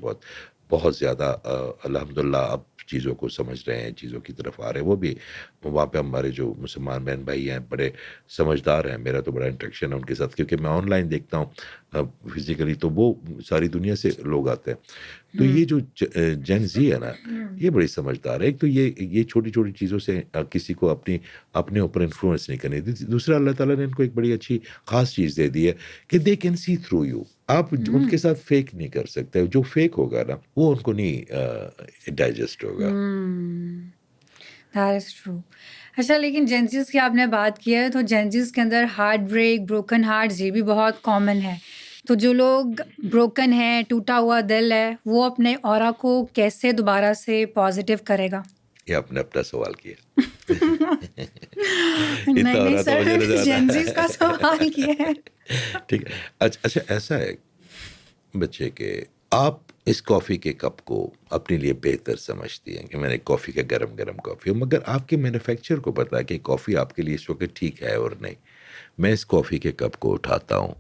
بہت زیادہ الحمدللہ اب چیزوں کو سمجھ رہے ہیں, چیزوں کی طرف آ رہے ہیں. وہ بھی وہاں پہ ہمارے جو مسلمان بہن بھائی ہیں بڑے سمجھدار ہیں, میرا تو بڑا انٹریکشن ہے ان کے ساتھ, کیونکہ میں آن لائن دیکھتا ہوں فزیکلی, تو وہ ساری دنیا سے لوگ آتے ہیں. تو یہ جو جین زی ہے نا, یہ بڑی سمجھدار ہے. ایک تو یہ چھوٹی چھوٹی چیزوں سے کسی کو اپنے اوپر انفلوئنس نہیں کرنے دی. دوسرا, اللہ تعالیٰ نے ان کو ایک بڑی اچھی خاص چیز دے دی ہے کہ they can see through you. آپ ان کے ساتھ فیک نہیں کر سکتے. جو فیک ہوگا نا وہ ان کو نہیں ڈائجسٹ ہوگا.
That is true. اچھا, لیکن جینزیز کی آپ نے بات کی ہے, تو جینزیز کے اندر ہارٹ بریک, بروکن ہارٹ, یہ بھی بہت کامن ہے. تو جو لوگ بروکن ہے, ٹوٹا ہوا دل ہے, وہ اپنے اورا کو کیسے دوبارہ سے پازیٹیو کرے گا؟
یہ آپ نے اپنا سوال کیا.
نہیں
اتنا
نہیں
رہا تو
سر,
مجھے نظر آتا
جینزیز کا سوال کیا ہے.
ٹھیک ہے. اچھا, ایسا ہے بچے کہ آپ اس کافی کے کپ کو اپنے لیے بہتر سمجھتی ہیں کہ میں نے کافی کا گرم گرم کافی ہو, مگر آپ کے مینوفیکچر کو پتا ہے کہ کافی آپ کے لیے اس وقت ٹھیک ہے اور نہیں. میں اس کافی کے کپ کو اٹھاتا ہوں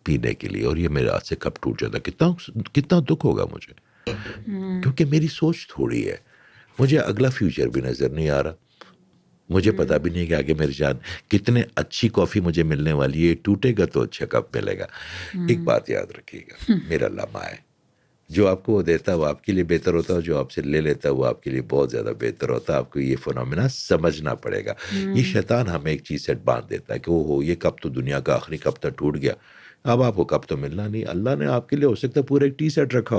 پینے کے لیے, اور یہ میرے ہاتھ سے کپ ٹوٹ جاتا ہے. کتنا دکھ ہوگا مجھے, کیونکہ میری سوچ تھوڑی ہے. مجھے اگلا فیوچر بھی نظر نہیں آ رہا. مجھے پتا بھی نہیں کہ آگے میری جان کتنے اچھی کافی مجھے ملنے والی ہے. ٹوٹے گا تو اچھا کپ ملے گا. ایک بات یاد رکھیے گا, میرا لمحہ ہے, جو آپ کو وہ دیتا ہے وہ آپ کے لیے بہتر ہوتا ہے, جو آپ سے لے لیتا ہے وہ آپ کے لیے بہت زیادہ بہتر ہوتا ہے. آپ کو یہ فنومینا سمجھنا پڑے گا. یہ شیطان ہمیں ایک چیز سے باندھ دیتا ہے کہ وہ یہ کپ تو دنیا کا آخری کپ تک ٹوٹ گیا, اب آپ کو کپ تو ملنا نہیں. اللہ نے آپ کے لیے ہو سکتا ہے پورا ایک ٹی سیٹ رکھا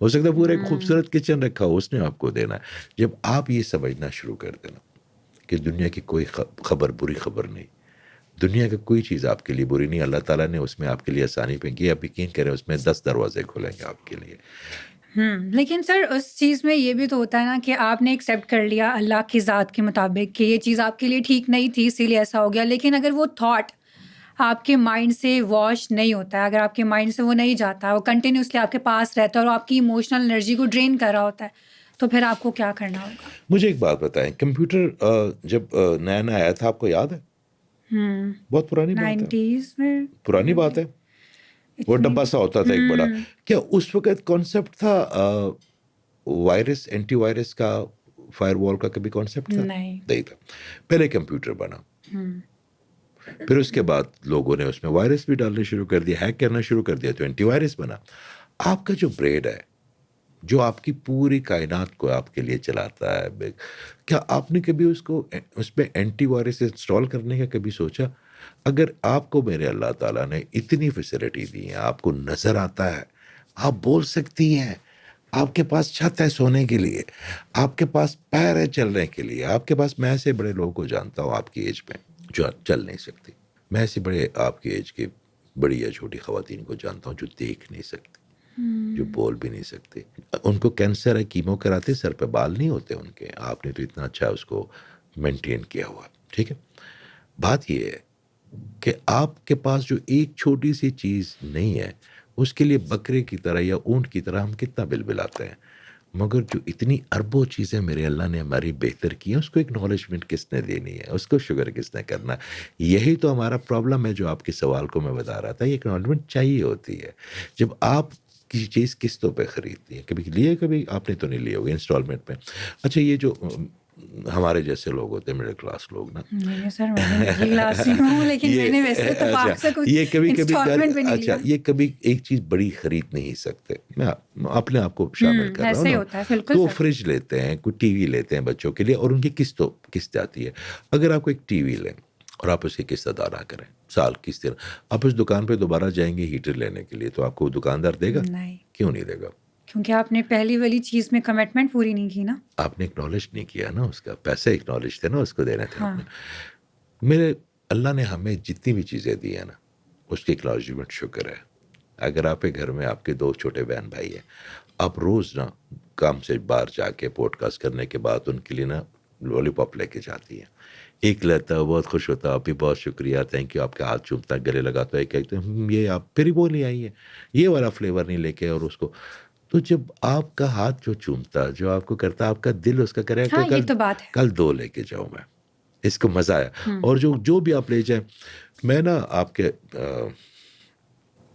ہو سکتا ہے پورا ایک خوبصورت کچن رکھا ہو, اس نے آپ کو دینا ہے. جب آپ یہ سمجھنا شروع کر دینا کہ دنیا کی کوئی خبر بری خبر نہیں, دنیا کا کوئی چیز آپ کے لیے بری نہیں, اللہ تعالیٰ نے اس میں آپ کے لیے آسانی پہ کی. آپ یقین کریں اس میں 10 دروازے کھلیں گے آپ کے لیے.
لیکن سر اس چیز میں یہ بھی تو ہوتا ہے نا کہ آپ نے ایکسیپٹ کر لیا اللہ کی ذات کے مطابق کہ یہ چیز آپ کے لیے ٹھیک نہیں تھی, اسی لیے ایسا ہو گیا. لیکن اگر وہ تھاٹ آپ کے مائنڈ سے واش نہیں ہوتا ہے, اگر آپ کے مائنڈ سے وہ نہیں جاتا, وہ کنٹینیوسلی آپ کے پاس رہتا ہے اور آپ کی ایموشنل انرجی کو ڈرین کر رہا ہوتا ہے, تو پھر آپ کو کیا کرنا ہوگا؟
مجھے ایک بات بتائیں, کمپیوٹر جب نیا نیا آیا تھا آپ کو یاد ہے؟ بہت پرانی بات ہے,
90s میں
پرانی بات ہے. وہ ڈبہ سا ہوتا تھا ایک بڑا. کیا اس وقت کانسیپٹ تھا وائرس, اینٹی وائرس کا, فائر وال کا کبھی کانسیپٹ تھا؟ نہیں تھا. پہلے کمپیوٹر بنا, پھر اس کے بعد لوگوں نے اس میں وائرس بھی ڈالنے شروع کر دیا, ہیک کرنا شروع کر دیا, تو اینٹی وائرس بنا. آپ کا جو برین ہے جو آپ کی پوری کائنات کو آپ کے لیے چلاتا ہے, کیا آپ نے کبھی اس پہ اینٹی وائرس انسٹال کرنے کا کبھی سوچا؟ اگر آپ کو میرے اللہ تعالیٰ نے اتنی فیسلٹی دی ہے, آپ کو نظر آتا ہے, آپ بول سکتی ہیں, آپ کے پاس چھت ہے سونے کے لیے, آپ کے پاس پیر ہے چلنے کے لیے, آپ کے پاس, میں ایسے بڑے لوگوں کو جانتا ہوں آپ کی ایج میں جو چل نہیں سکتی, میں ایسے بڑے آپ کی ایج کے بڑی یا چھوٹی خواتین کو جانتا ہوں جو دیکھ نہیں سکتی, جو بول بھی نہیں سکتے. ان کو کینسر ہے, کیمو کراتے, سر پہ بال نہیں ہوتے ان کے. آپ نے تو اتنا اچھا اس کو مینٹین کیا ہوا. ٹھیک ہے, بات یہ ہے کہ آپ کے پاس جو ایک چھوٹی سی چیز نہیں ہے, اس کے لیے بکرے کی طرح یا اونٹ کی طرح ہم کتنا بلبلاتے ہیں. مگر جو اتنی اربوں چیزیں میرے اللہ نے ہماری بہتر کی ہیں, اس کو اکنالجمنٹ کس نے دینی ہے, اس کو شگر کس نے کرنا ہے. یہی تو ہمارا پرابلم ہے, جو آپ کے سوال کو میں بتا رہا تھا. یہ اکنالجمنٹ چاہیے ہوتی ہے. جب آپ کسی چیز قسطوں پہ خریدتی ہیں, کبھی لیے, کبھی آپ نے تو نہیں لیے ہوگے انسٹالمنٹ پہ. اچھا, یہ جو ہمارے جیسے لوگ ہوتے ہیں, مڈل کلاس لوگ نا,
سر میں مڈل کلاس ہی ہوں, لیکن میں نے ویسے اتفاق سے کچھ
یہ کبھی
انسٹالمنٹ بھی نہیں
اچھا,
لیا.
یہ کبھی ایک چیز بڑی خرید نہیں سکتے, میں اپنے آپ کو شامل کر رہا
ایسے ہی
ہوں
ہوتا ہے
نا.
بالکل.
تو وہ فریج لیتے ہیں, کوئی ٹی وی لیتے ہیں بچوں کے لیے, اور ان کی قسط آتی ہے. اگر آپ کو ایک ٹی وی لیں اور آپ اس کی قسط ادا نہ کریں, سال قسط, آپ اس دکان پہ دوبارہ جائیں گے ہیٹر لینے کے لیے, تو آپ کو دکاندار دے گا؟
نہیں.
کیوں نہیں دے گا؟
کیونکہ آپ نے پہلی والی چیز میں کمٹمنٹ پوری نہیں کی نا.
آپ نے اکنالج نہیں کیا نا, اس کا پیسے اکنالج تھے نا, اس کو دینے تھے آپ نے. میرے اللہ نے ہمیں جتنی بھی چیزیں دی ہیں نا, اس کی اکنالجمنٹ شکر ہے. اگر آپ کے گھر میں آپ کے 2 چھوٹے بہن بھائی ہیں, آپ روز نا کام سے باہر جا کے پوڈ کاسٹ کرنے کے بعد ان کے لیے نا لولی پاپ لے کے جاتی ہیں, ایک لیتا ہے بہت خوش ہوتا ہے, آپ بھی بہت شکریہ, تھینک یو, آپ کے ہاتھ چومتا ہے, گلے لگاتا ہے, کہتے ہیں یہ آپ پھر ہی وہ نہیں آئی ہے, یہ والا فلیور نہیں لے کے, اور اس کو تو جب آپ کا ہاتھ جو چومتا, جو آپ کو کرتا, آپ کا دل اس کا کرے کہ
ہاں یہ تو بات ہے.
کل 2 لے کے جاؤں میں, اس کو مزہ آیا.
ہوں.
اور جو بھی آپ لے جائیں, میں نا آپ کے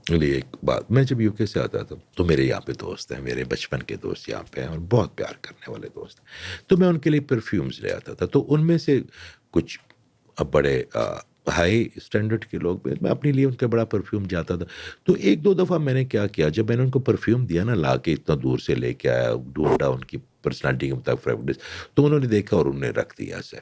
لیے ایک بات, میں جب یو کے سے آتا تھا تو میرے یہاں پہ دوست ہیں, میرے بچپن کے دوست یہاں پہ ہیں اور بہت پیار کرنے والے دوست ہیں, تو میں ان کے لیے پرفیومز لے آتا تھا. تو ان میں سے کچھ بڑے ہائی اسٹینڈرڈ کے لوگ, میں اپنے لیے ان کا بڑا پرفیوم جاتا تھا. تو 1-2 دفعہ میں نے کیا کیا, جب میں نے ان کو پرفیوم دیا نا, لا کے اتنا دور سے لے کے آیا, ڈھونڈا ان کی پرسنالٹی کے مطابق فریگرنس, تو انہوں نے دیکھا اور انہوں نے رکھ دیا ایسے.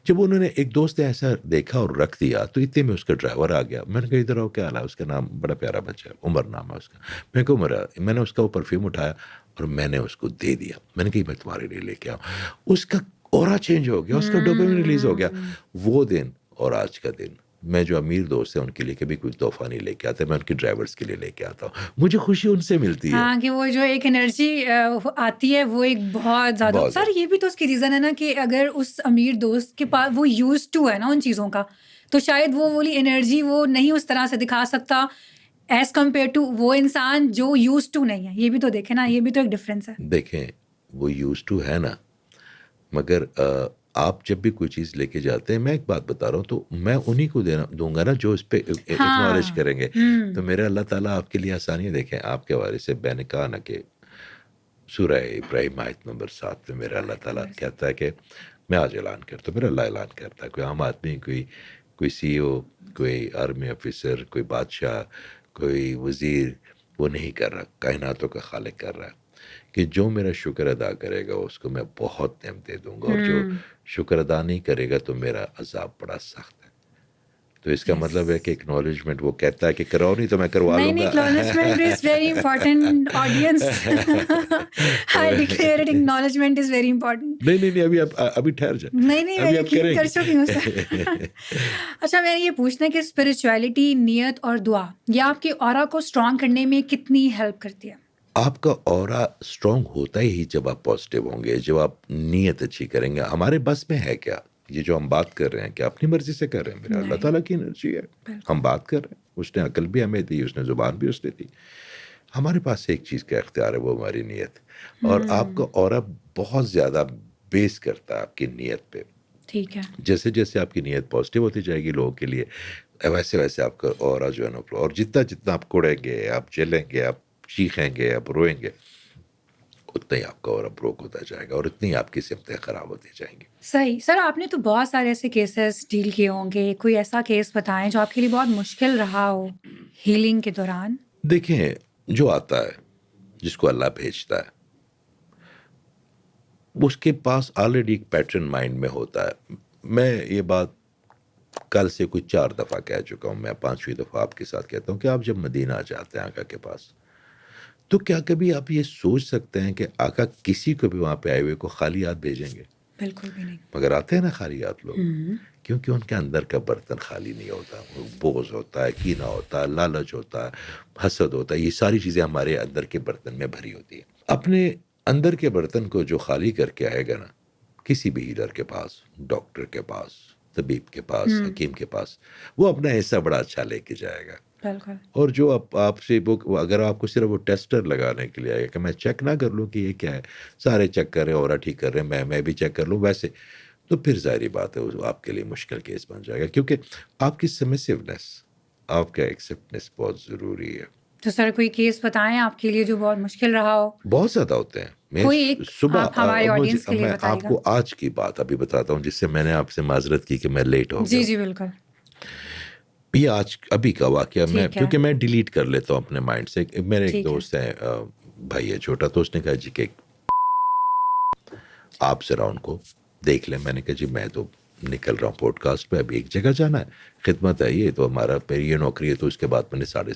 جب انہوں نے ایک دوست نے ایسا دیکھا اور رکھ دیا, تو اتنے میں اس کا ڈرائیور آ گیا. میں نے کہا ادھر آؤ, کیا حال ہے؟ اس کا نام بڑا پیارا بچہ ہے, عمر نام ہے اس کا. میں کہا عمر, میں نے اس کا وہ پرفیوم اٹھایا اور میں نے اس کو دے دیا. میں نے کہا میں تمہارے لیے لے کے آؤں. اس کا اورا چینج ہو گیا, اس کا ڈوپامین ریلیز ہو گیا. وہ دن اور آج کا دن, میں جو امیر دوست ہیں ان کے لیے کبھی کوئی تحفہ نہیں لے کے آتا, میں ان کے ڈرائیورس کے لیے لے کے آتا ہوں. مجھے خوشی ان سے ملتی ہے.
ہاں کہ وہ جو ایک انرجی آتی ہے وہ ایک بہت زیادہ. سر یہ بھی تو اس کی ریزن ہے نا کہ اگر اس امیر دوست کے پاس وہ یوز ٹو ہے نا ان چیزوں کا, تو شاید وہ والی انرجی وہ نہیں اس طرح سے دکھا سکتا ایز کمپیئر ٹو وہ انسان جو یوز ٹو نہیں ہے. یہ بھی تو دیکھیں نا, یہ بھی تو ایک ڈفرینس ہے. دیکھیں
وہ یوز ٹو ہے نا, مگر آپ جب بھی کوئی چیز لے کے جاتے ہیں, میں ایک بات بتا رہا ہوں, تو میں انہی کو دوں گا نا جو اس پہ اکنالج کریں گے. تو میرا اللہ تعالیٰ آپ کے لیے آسانی دیکھیں. آپ کے حوالے سے میں نے کہا نا کہ سورہ ابراہیم آیت نمبر 7 میں میرا اللہ تعالیٰ کہتا ہے کہ میں آج اعلان کرتا ہوں, میرا اللہ اعلان کرتا ہے, کوئی عام آدمی, کوئی سی او, کوئی آرمی آفیسر, کوئی بادشاہ, کوئی وزیر, وہ نہیں کر رہا, کائناتوں کا خالق کر رہا ہے کہ جو میرا شکر ادا کرے گا اس کو میں بہت نعمتیں دوں گا, اور جو شکر ادا نہیں کرے گا تو میرا عذاب بڑا سخت ہے. تو اس کا مطلب ہے کہ اکنالجمنٹ, وہ کہتا ہے کہ کراؤ نہیں تو میں کروا لوں گا.
Acknowledgement is very important, audience. I declare it, acknowledgement is very important.
نہیں, ابھی ٹھہر جائے.
نہیں میں یقین کر چکی ہوں سر. اچھا, میں یہ پوچھنا ہے کہ اسپرچویلٹی, نیت اور دعا, یہ آپ کے اورا کو اسٹرانگ کرنے میں کتنی ہیلپ کرتی ہے؟
آپ کا اورا اسٹرانگ ہوتا ہی جب آپ پازیٹیو ہوں گے, جب آپ نیت اچھی کریں گے. ہمارے بس میں ہے کیا, یہ جو ہم بات کر رہے ہیں کہ اپنی مرضی سے کر رہے ہیں؟ میرا اللہ تعالیٰ کی انرجی ہے, ہم بات کر رہے ہیں, اس نے عقل بھی ہمیں دی, اس نے زبان بھی اس نے دی. ہمارے پاس ایک چیز کا اختیار ہے, وہ ہماری نیت. اور آپ کا اورا بہت زیادہ بیس کرتا ہے آپ کی نیت پہ.
ٹھیک ہے.
جیسے جیسے آپ کی نیت پازیٹیو ہوتی جائے گی لوگوں کے لیے, ویسے ویسے آپ کا اورا جو ہے نا, اور جتنا آپ کوڑیں گے, آپ جلیں گے, آپ چیخیں گے, آپ روئیں گے, اتنا ہی آپ کا اورا بروک ہوتا جائے گا, اور اتنی آپ کی سمتیں خراب ہوتی جائیں گی.
صحیح. سر آپ نے تو بہت سارے ایسے کیسز ڈیل کیے ہوں گے, کوئی ایسا کیس بتائیں جو آپ کے لیے بہت مشکل رہا ہو ہیلنگ کے دوران.
دیکھیں, جو آتا ہے, جس کو اللہ بھیجتا ہے, اس کے پاس آلریڈی ایک پیٹرن مائنڈ میں ہوتا ہے. میں یہ بات کل سے کوئی 4 دفعہ کہہ چکا ہوں, میں 5ویں دفعہ آپ کے ساتھ کہتا ہوں کہ آپ جب مدینہ جاتے ہیں آقا کے پاس, تو کیا کبھی آپ یہ سوچ سکتے ہیں کہ آقا کسی کو بھی وہاں پہ آئے ہوئے کو خالی ہاتھ بھیجیں گے؟
بالکل بھی نہیں.
مگر آتے ہیں نا خالی ہاتھ لوگ, کیونکہ ان کے اندر کا برتن خالی نہیں ہوتا. بغض ہوتا ہے, کینہ ہوتا ہے, لالچ ہوتا ہے, حسد ہوتا ہے, یہ ساری چیزیں ہمارے اندر کے برتن میں بھری ہوتی ہیں. اپنے اندر کے برتن کو جو خالی کر کے آئے گا نا, کسی بھی ہیلر کے پاس, ڈاکٹر کے پاس, طبیب کے پاس, حکیم کے پاس, وہ اپنا حصہ بڑا اچھا لے کے جائے گا. اور جو آپ سے اگر آپ کو صرف وہ ٹیسٹر لگانے کے لیے آئے گا کہ میں چیک نہ کر لوں کہ یہ کیا ہے, سارے چیک کر رہے ہیں, اور ٹھیک کر رہے ہیں, میں بھی چیک کر لوں ویسے, تو پھر ظاہری بات ہے وہ آپ کے لیے مشکل کیس بن جائے گا, کیونکہ آپ کی سبمسیونیس, آپ کا ایکسیپٹنس بہت ضروری ہے.
تو سر کوئی کیس بتائیں آپ کے لیے جو بہت مشکل رہا ہو.
بہت زیادہ ہوتے ہیں. میں آپ کو آج کی بات ابھی بتاتا ہوں, جس سے میں نے آپ سے معذرت کی کہ میں لیٹ ہو گیا.
جی بالکل.
یہ ابھی کا واقعہ, کیونکہ میں ڈیلیٹ کر لیتا ہوں اپنے مائنڈ سے. میرے ایک دوست ہیں, بھائی ہے چھوٹا, تو اس نے کہا جی کہ آپ ذرا ان کو دیکھ لیں. میں نے کہا جی میں تو نکل رہا ہوں پوڈ کاسٹ پہ, ابھی ایک جگہ جانا ہے, خدمت ہے, یہ تو ہمارا میری یہ نوکری ہے. تو اس کے بعد میں نے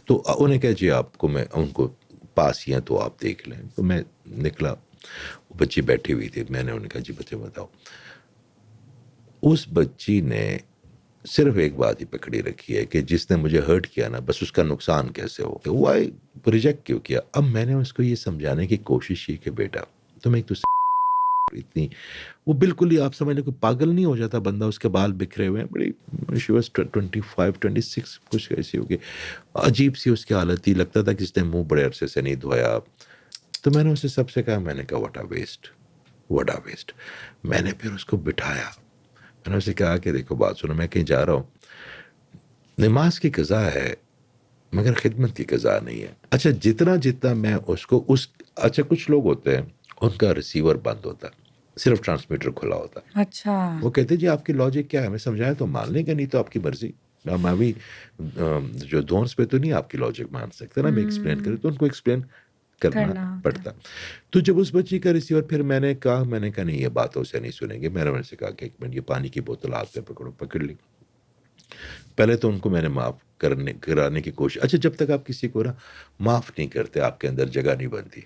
تو انہیں کہا جی آپ کو, میں ان کو پاس ہی ہیں تو آپ دیکھ لیں. تو میں نکلا, وہ بچی بیٹھی ہوئی تھی. میں نے انہیں کہا جی بچے بتاؤ. اس بچی نے صرف ایک بات ہی پکڑی رکھی ہے کہ جس نے مجھے ہرٹ کیا نا, بس اس کا نقصان کیسے ہو. وہ ریجیکٹ کیوں کیا؟ اب میں نے اس کو یہ سمجھانے کی کوشش کی کہ بیٹا تم ایک تو اتنی وہ بالکل ہی آپ سمجھ لیں کوئی پاگل نہیں ہو جاتا بندہ, اس کے بال بکھرے ہوئے ہیں, بڑی شی واز 25 26 کچھ ایسی ہوگی, عجیب سی اس کی حالت تھی, لگتا تھا کہ اس نے منہ بڑے عرصے سے نہیں دھویا. تو میں نے اسے سب سے کہا, میں نے کہا واٹ آ ویسٹ. میں نے پھر اس کو بٹھایا, میں نے اسے کہا کہ دیکھو بات سنو, میں کہیں جا رہا ہوں, نماز کی قضا ہے مگر خدمت کی قضا نہیں ہے. اچھا جتنا میں اس کو اچھا کچھ لوگ ہوتے ہیں ان کا ریسیور بند ہوتا ہے, صرف ٹرانسمیٹر کھلا ہوتا ہے.
اچھا,
وہ کہتے جی آپ کی لاجک کیا ہے, ہمیں سمجھایا تو مان لیں گے, نہیں تو آپ کی مرضی. میں بھی جو دونس پہ تو نہیں آپ کی لاجک مان سکتے نا, میں ایکسپلین کرے تو ان کو ایکسپلین کرنا پڑتا. تو جب اس بچی کا ریسیور, پھر میں نے کہا نہیں یہ باتوں سے نہیں سنیں گے. میں نے سے کہا کہ ایک منٹ, یہ پانی کی بوتل ہاتھ پہ پکڑ لی. پہلے تو ان کو میں نے معاف کرانے کی کوشش. اچھا جب تک آپ کسی کو نا معاف نہیں کرتے آپ کے اندر جگہ نہیں بنتی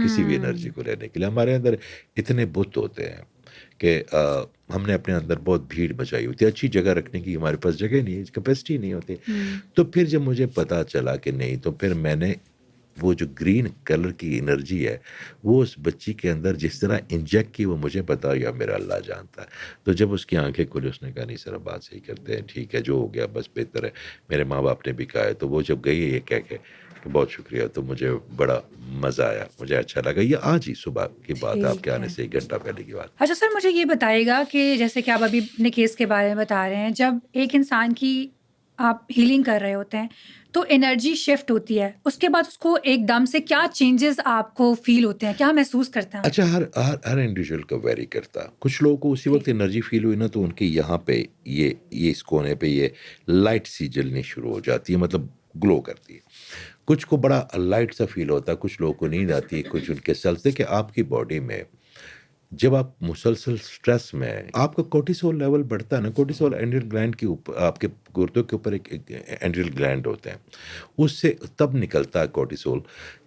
کسی بھی انرجی کو لینے کے لیے. ہمارے اندر اتنے بت ہوتے ہیں کہ ہم نے اپنے اندر بہت بھیڑ بچائی ہوتی ہے, اچھی جگہ رکھنے کی ہمارے پاس جگہ نہیں ہے, کیپیسٹی نہیں ہوتی. تو پھر جب مجھے پتا چلا کہ نہیں, تو پھر میں نے وہ جو گرین کلر کی انرجی ہے وہ اس بچی کے اندر جس طرح انجیکٹ کی, وہ مجھے پتا یا میرا اللہ جانتا ہے. تو جب اس کی آنکھیں کھلی, اس نے کہا نہیں سر بات صحیح کرتے ہیں, ٹھیک ہے جو ہو گیا بس بہتر ہے, میرے ماں باپ نے بھی کہا ہے. تو وہ جب گئی یہ کہہ کے کہ بہت شکریہ, تو مجھے بڑا مزہ آیا, مجھے اچھا لگا. یہ آج ہی صبح کی بات ہے, آپ کے آنے سے 1 گھنٹہ پہلے کی بات.
اچھا سر, مجھے یہ بتائیے گا کہ جیسے کہ آپ ابھی اپنے کیس کے بارے میں بتا رہے ہیں, جب ایک انسان کی آپ ہیلنگ کر رہے ہوتے ہیں تو انرجی شفٹ ہوتی ہے, اس کے بعد اس کو ایک دم سے کیا چینجز آپ کو فیل ہوتے ہیں, کیا محسوس کرتے ہیں؟
اچھا ہر انڈیویجول کا ویری کرتا. کچھ لوگوں کو اسی وقت انرجی فیل ہوئی نا, تو ان کے یہاں پہ یہ اس کونے پہ یہ لائٹ سی جلنی شروع ہو جاتی ہے, مطلب گلو کرتی ہے. کچھ کو بڑا لائٹ سا فیل ہوتا ہے, کچھ لوگوں کو نیند آتی ہے, کچھ ان کے سیلز. دیکھیں آپ کی باڈی میں جب آپ مسلسل سٹریس میں, آپ کا کورٹیسول لیول بڑھتا ہے نا. کورٹیسول اینڈریل گلینڈ کے اوپر, آپ کے گردوں کے اوپر ایک اینڈریل گلینڈ ہوتے ہیں, اس سے تب نکلتا ہے کورٹیسول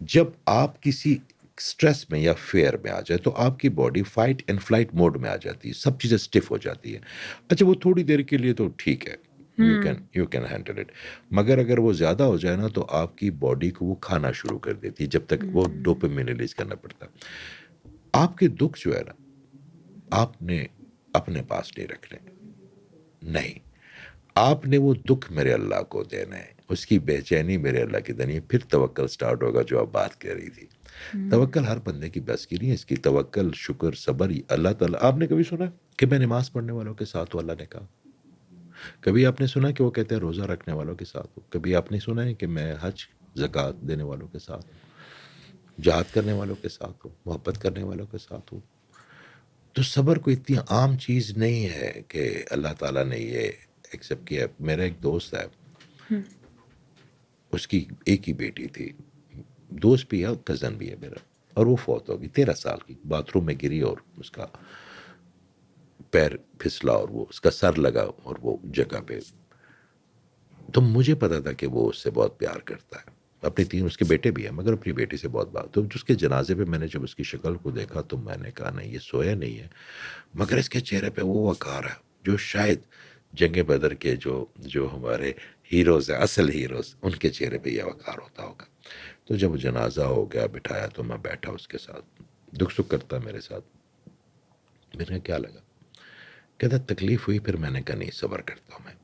جب آپ کسی سٹریس میں یا فیئر میں آ جائے. تو آپ کی body fight and flight mode میں آ جاتی ہے, سب چیزیں اسٹف ہو جاتی ہیں. اچھا وہ تھوڑی دیر کے لیے تو ٹھیک ہے, یو کین ہینڈل اٹ. مگر اگر وہ زیادہ ہو جائے نا, تو آپ کی باڈی کو وہ کھانا شروع کر دیتی ہے, جب تک وہ ڈوپامین ریلیز کرنا پڑتا. آپ کے دکھ جو ہے نا, آپ نے اپنے پاس نہیں رکھنے, نہیں, آپ نے وہ دکھ میرے اللہ کو دینا ہے, اس کی بے چینی میرے اللہ کی دینی ہے. پھر توکل سٹارٹ ہوگا, جو آپ بات کر رہی تھی. توکل ہر بندے کی بس کی نہیں ہے. اس کی توکل, شکر, صبر اللہ تعالیٰ. آپ نے کبھی سنا کہ میں نماز پڑھنے والوں کے ساتھ ہوں, اللہ نے کہا؟ کبھی آپ نے سنا کہ وہ کہتے ہیں روزہ رکھنے والوں کے ساتھ ہوں؟ کبھی آپ نے سنا ہے کہ میں حج زکوٰۃ دینے والوں کے ساتھ ہوں, جہاد کرنے والوں کے ساتھ ہوں, محبت کرنے والوں کے ساتھ ہوں؟ تو صبر کوئی اتنی عام چیز نہیں ہے کہ اللہ تعالیٰ نے یہ ایکسیپٹ کیا. میرا ایک دوست ہے, اس کی ایک ہی بیٹی تھی, دوست بھی ہے, کزن بھی ہے میرا, اور وہ فوت ہوگی 13 سال کی. باتھ روم میں گری اور اس کا پیر پھسلا اور وہ اس کا سر لگا اور وہ جگہ پہ. تو مجھے پتا تھا کہ وہ اس سے بہت پیار کرتا ہے, اپنی 3 اس کے بیٹے بھی ہیں, مگر اپنی بیٹی سے بہت بات. تو اس کے جنازے پہ میں نے جب اس کی شکل کو دیکھا, تو میں نے کہا نہیں, یہ سویا نہیں ہے, مگر اس کے چہرے پہ وہ وقار ہے جو شاید جنگ بدر کے جو ہمارے ہیروز ہیں, اصل ہیروز, ان کے چہرے پہ یہ وقار ہوتا ہوگا. تو جب جنازہ ہو گیا, بٹھایا, تو میں بیٹھا اس کے ساتھ, دکھ سکھ کرتا میرے ساتھ. میرے کیا لگا, کہتا تکلیف ہوئی. پھر میں نے کہا نہیں, صبر کرتا ہوں میں.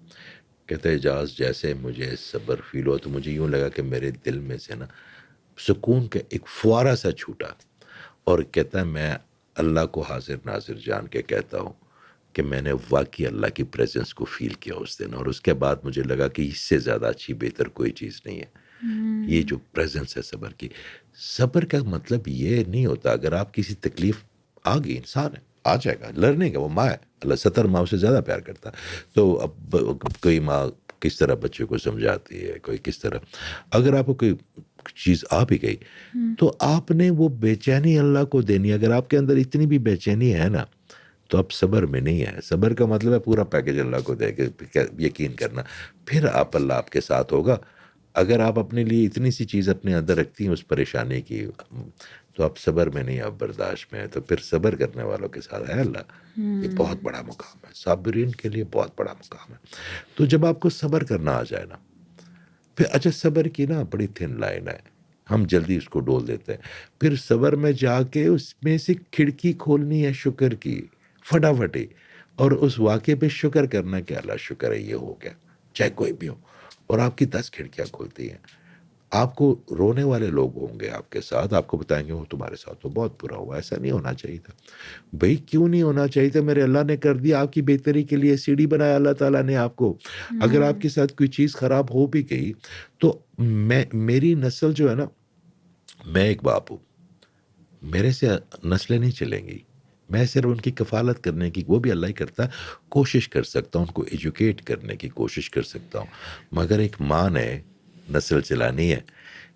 کہتا اعجاز, جیسے مجھے صبر فیل ہوا, تو مجھے یوں لگا کہ میرے دل میں سے نا سکون کا ایک فوارہ سا چھوٹا. اور کہتا ہے میں اللہ کو حاضر ناظر جان کے کہتا ہوں کہ میں نے واقعی اللہ کی پریزنس کو فیل کیا اس دن. اور اس کے بعد مجھے لگا کہ اس سے زیادہ اچھی بہتر کوئی چیز نہیں ہے. یہ جو پریزنس ہے صبر کی. صبر کا مطلب یہ نہیں ہوتا, اگر آپ کسی تکلیف آ گئی, انسان ہے, آ جائے گا, لڑنے کا, وہ ماں ہے, اللہ 70 ماں سے زیادہ پیار کرتا. تو اب کوئی ماں کس طرح بچے کو سمجھاتی ہے, کوئی کس طرح. اگر آپ کو کوئی چیز آ بھی گئی, تو آپ نے وہ بے چینی اللہ کو دینی. اگر آپ کے اندر اتنی بھی بے چینی ہے نا, تو آپ صبر میں نہیں ہے. صبر کا مطلب ہے پورا پیکیج اللہ کو دے کے یقین کرنا, پھر آپ اللہ آپ کے ساتھ ہوگا. اگر آپ اپنے لیے اتنی سی چیز اپنے اندر رکھتی ہیں اس پریشانی کی, تو آپ صبر میں نہیں, آپ برداشت میں ہیں. تو پھر صبر کرنے والوں کے ساتھ ہے اللہ. یہ بہت بڑا مقام ہے, صابرین کے لیے بہت بڑا مقام ہے. تو جب آپ کو صبر کرنا آ جائے نا, پھر اچھا صبر کی نا بڑی تھن لائن ہے. ہم جلدی اس کو ڈول دیتے ہیں. پھر صبر میں جا کے اس میں سے کھڑکی کھولنی ہے شکر کی فٹافٹ ہی, اور اس واقعے پہ شکر کرنا کہ اللہ شکر ہے یہ ہو گیا, چاہے کوئی بھی ہو. اور آپ کی 10 کھڑکیاں کھلتی ہیں. آپ کو رونے والے لوگ ہوں گے آپ کے ساتھ, آپ کو بتائیں گے وہ تمہارے ساتھ تو بہت برا ہوا, ایسا نہیں ہونا چاہیے تھا. بھائی کیوں نہیں ہونا چاہیے تھا؟ میرے اللہ نے کر دیا آپ کی بہتری کے لیے, سیڑھی بنایا اللہ تعالیٰ نے آپ کو. اگر آپ کے ساتھ کوئی چیز خراب ہو بھی گئی تو میری نسل جو ہے نا, میں ایک باپ ہوں, میرے سے نسلیں نہیں چلیں گی. میں صرف ان کی کفالت کرنے کی, وہ بھی اللہ ہی کرتا, کوشش کر سکتا ہوں, ان کو ایجوکیٹ کرنے کی کوشش کر سکتا ہوں. مگر ایک ماں نے نسل چلانی ہے.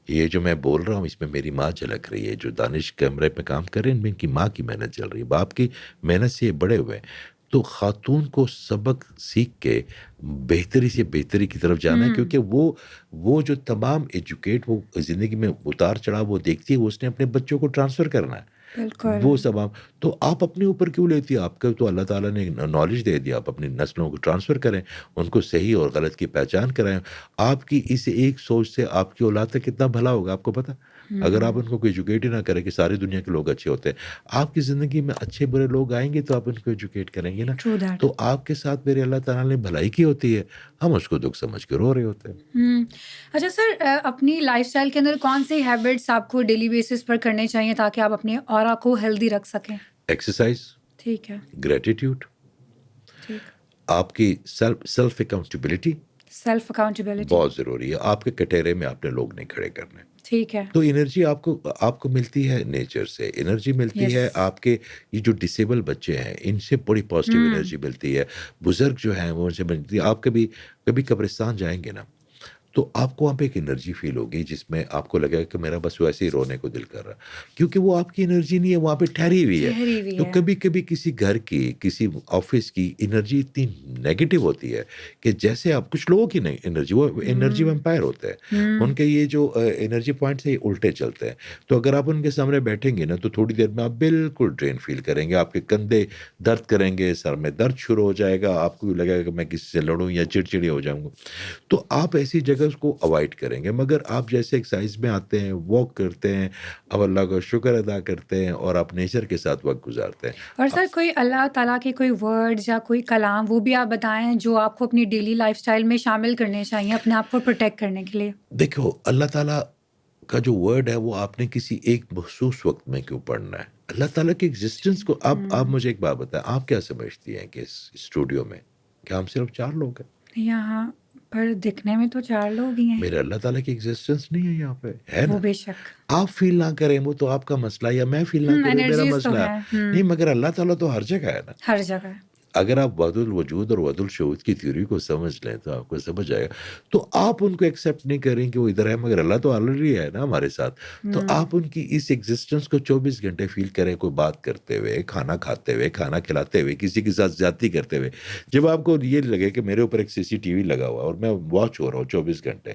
یہ جو میں بول رہا ہوں اس میں میری ماں جھلک رہی ہے, جو دانش کیمرے پہ کام کر رہے ہیں ان میں ان کی ماں کی محنت چل رہی ہے, باپ کی محنت سے یہ بڑے ہوئے ہیں. تو خاتون کو سبق سیکھ کے بہتری سے بہتری کی طرف جانا ہے, کیونکہ وہ جو تمام ایجوکیٹ وہ زندگی میں اتار چڑھاؤ وہ دیکھتی ہے, وہ اس نے اپنے بچوں کو ٹرانسفر کرنا ہے.
بالکل.
وہ سب تو آپ اپنے اوپر کیوں لیتی ہے؟ آپ کا تو اللہ تعالیٰ نے نالج دے دیا, آپ اپنی نسلوں کو ٹرانسفر کریں, ان کو صحیح اور غلط کی پہچان کرائیں. آپ کی اس ایک سوچ سے آپ کی اولاد کا کتنا بھلا ہوگا آپ کو پتہ. اگر آپ ان کو ایجوکیٹ ہی نہ کریں کہ ساری دنیا کے لوگ اچھے ہوتے ہیں, آپ کی زندگی میں اچھے برے لوگ آئیں گے تو آپ ان کو ایجوکیٹ کریں گے نا.
True that.
تو آپ کے ساتھ میرے اللہ تعالیٰ نے بھلائی کی ہوتی ہے, ہم اس کو دکھ سمجھ کے رو رہے ہوتے ہیں.
اچھا سر, اپنی لائف اسٹائل کے اندر کون سی ہیبٹس آپ کو ڈیلی بیسس پر کرنے چاہیے تاکہ آپ اپنے اورا کو ہیلدی رکھ سکیں؟
ایکسرسائز,
ٹھیک ہے,
گریٹیٹیوڈ,
ٹھیک.
آپ کی سیلف اکاؤنٹیبلٹی
سیلف اکاؤنٹیبلٹی
بہت ضروری ہے. آپ کے کٹہرے میں آپ نے لوگ نہیں کھڑے کرنے.
ٹھیک ہے.
تو انرجی آپ کو ملتی ہے نیچر سے, انرجی ملتی ہے آپ کے. یہ جو ڈسیبل بچے ہیں ان سے بڑی پازیٹیو انرجی ملتی ہے. بزرگ جو ہیں وہ ان سے ملتی ہے. آپ کبھی قبرستان جائیں گے نا تو آپ کو وہاں پہ ایک انرجی فیل ہوگی جس میں آپ کو لگے گا کہ میرا بس ویسے ہی رونے کو دل کر رہا, کیونکہ وہ آپ کی انرجی نہیں ہے, وہاں پہ ٹھہری ہوئی ہے. تو کبھی کسی گھر کی, کسی آفس کی انرجی اتنی نیگیٹو ہوتی ہے کہ جیسے آپ کچھ لوگوں کی نہیں انرجی, وہ انرجی ویمپائر ہوتے ہیں, ان کے یہ جو انرجی پوائنٹس ہیں یہ الٹے چلتے ہیں. تو اگر آپ ان کے سامنے بیٹھیں گے نا تو تھوڑی دیر میں آپ بالکل ڈرین فیل کریں گے, آپ کے کندھے درد کریں گے, سر میں درد شروع ہو جائے گا, آپ کو لگے گا کہ میں کسی سے لڑوں یا چڑچڑی ہو جاؤں گا. تو آپ ایسی جگہ اس کو اوائڈ کریں گے. مگر آپ جیسے ایکسرسائز میں آتے ہیں, واک کرتے ہیں, اب اللہ کا شکر ادا کرتے ہیں اور آپ نیچر کے ساتھ وقت گزارتے ہیں.
اور سر کوئی اللہ تعالیٰ کے کوئی ورڈز یا کوئی کلام وہ بھی آپ بتائیں جو آپ کو اپنی ڈیلی لائف اسٹائل میں شامل کرنے چاہیے اپنے آپ کو پروٹیکٹ کرنے کے لیے؟
دیکھو, اللہ تعالیٰ کا جو ورڈ ہے وہ آپ نے کسی ایک مخصوص وقت میں کیوں پڑھنا ہے. اللہ تعالیٰ کی ایگزسٹنس کو آپ مجھے ایک بات بتائیں, آپ کیا سمجھتی ہیں کہ اس اسٹوڈیو میں کیا ہم صرف 4 لوگ ہیں؟
یہاں پر دکھنے میں تو 4 لوگ ہی ہیں.
میرے اللہ تعالیٰ کی ایگزسٹنس نہیں ہے یہاں پہ, ہے نا.
وہ بے شک
آپ فیل نہ کریں وہ تو آپ کا مسئلہ, یا میں فیل نہ کروں میرا
انرجیز تو
مسئلہ
ہے.
نہیں, مگر اللہ تعالیٰ تو ہر جگہ ہے نا.
ہر جگہ.
اگر آپ وحدت الوجود اور وحدت الشہود کی تھیوری کو سمجھ لیں تو آپ کو سمجھ آئے گا. تو آپ ان کو ایکسیپٹ نہیں کریں کہ وہ ادھر ہے, مگر اللہ تو آلریڈی ہے نا ہمارے ساتھ. تو آپ ان کی اس ایگزسٹنس کو 24 گھنٹے فیل کریں, کوئی بات کرتے ہوئے, کھانا کھاتے ہوئے, کھانا کھلاتے ہوئے, کسی کے ساتھ زیادتی کرتے ہوئے. جب آپ کو یہ لگے کہ میرے اوپر ایک CCTV لگا ہوا ہے اور میں واچ ہو رہا ہوں 24 گھنٹے,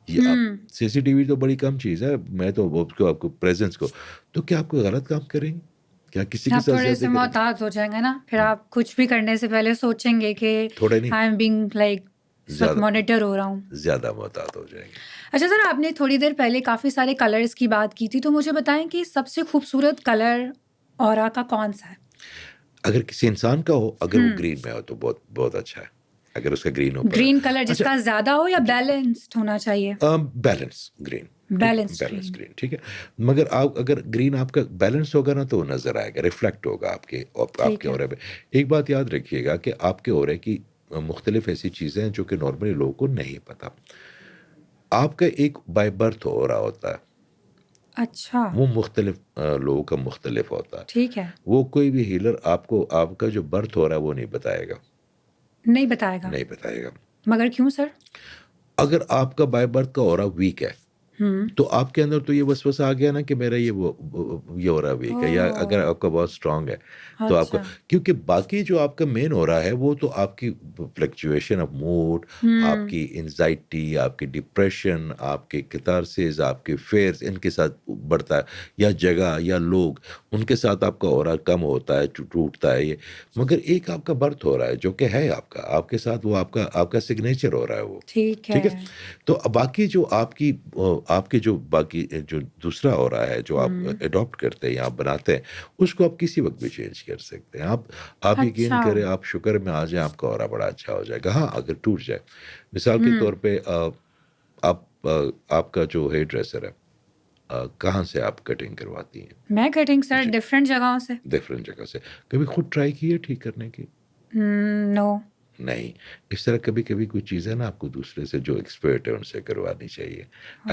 یہ آپ CCTV تو بڑی کم چیز ہے, میں تو وہ آپ کو پریزنس کو, تو کیا آپ کوئی غلط کام کریں گے؟ کیا کسی کے
آپ
ساتھ
تھوڑے
زیادتی
سے
کریں گے؟
محتاط ہو جائیں گے نا, پھر آپ کچھ بھی کرنے سے پہلے سوچیں گے کہ
تھوڑے نہیں,
آئی ایم بینگ لائک اس وقت مانیٹر ہو رہا ہوں.
زیادہ محتاط ہو جائیں گے.
اچھا سر, آپ نے تھوڑی دیر پہلے کافی سارے کلرز کی بات کی تھی, تو مجھے بتائیں کہ سب سے خوبصورت کلر اورا کا کون سا ہے؟
اگر کسی انسان کا ہو, اگر وہ گرین میں ہو تو بہت بہت اچھا ہے. اگر اس کا گرین اوپر
گرین کلر جس کا زیادہ ہو یا بیلنسڈ ہونا چاہیے؟
Balance green,
balance
balance green, ٹھیک ہے. مگر آپ اگر گرین آپ کا بیلنس ہوگا نا تو وہ نظر آئے گا, ریفلیکٹ ہوگا آپ کے اورے پہ. ایک بات یاد رکھیے گا کہ آپ کے اورے کی مختلف ایسی چیزیں ہیں جو کہ نارملی لوگوں کو نہیں پتہ. آپ کا ایک بائی برتھ اورا ہوتا ہے,
اچھا
وہ مختلف لوگوں کا مختلف ہوتا ہے.
ٹھیک ہے.
وہ کوئی بھی ہیلر آپ کو آپ کا جو برتھ ہو رہا ہے وہ نہیں بتائے گا.
نہیں بتائے گا؟
نہیں بتائے گا.
مگر کیوں سر؟
اگر آپ کا بائی برتھ کا اورا ویک ہے تو آپ کے اندر تو یہ وسوسہ آ گیا نا کہ میرا یہ ہو رہا ویک ہے. یا اگر آپ کا بہت اسٹرانگ ہے تو آپ کا, کیونکہ باقی جو آپ کا مین ہو رہا ہے وہ تو آپ کی فلکچویشن آف موڈ, آپ کی انزائٹی, آپ کی ڈپریشن, آپ کے کتارسز, آپ کے فیئرز, ان کے ساتھ بڑھتا ہے. یا جگہ یا لوگ, ان کے ساتھ آپ کا اورا کم ہوتا ہے, ٹوٹتا ہے یہ. مگر ایک آپ کا برتھ ہو رہا ہے جو کہ ہے آپ کے ساتھ, وہ آپ کا سگنیچر ہو رہا ہے وہ,
ٹھیک
ہے. تو باقی جو آپ کی آپ کے جو باقی جو دوسرا اورا ہے جو آپ اڈاپٹ کرتے ہیں یا آپ بناتے ہیں اس کو آپ کسی وقت بھی چینج کر سکتے ہیں. آپ یقین
اچھا
کریں آپ شکر میں آ جائیں آپ کا اورا بڑا اچھا ہو جائے گا. ہاں اگر ٹوٹ جائے مثال کے طور پہ آپ کا جو ہیئر ڈریسر ہے کہاں سے آپ کٹنگ کرواتی ہیں؟
میں کٹنگ سر
جی
ڈفرینٹ جگہوں سے.
ڈفرینٹ جگہ سے. کبھی خود ٹرائی کی ہے ٹھیک کرنے کی؟
نو.
نہیں. اس طرح کبھی کبھی کوئی چیزیں نا آپ کو دوسرے سے جو ایکسپرٹ ہے ان سے کروانی چاہیے.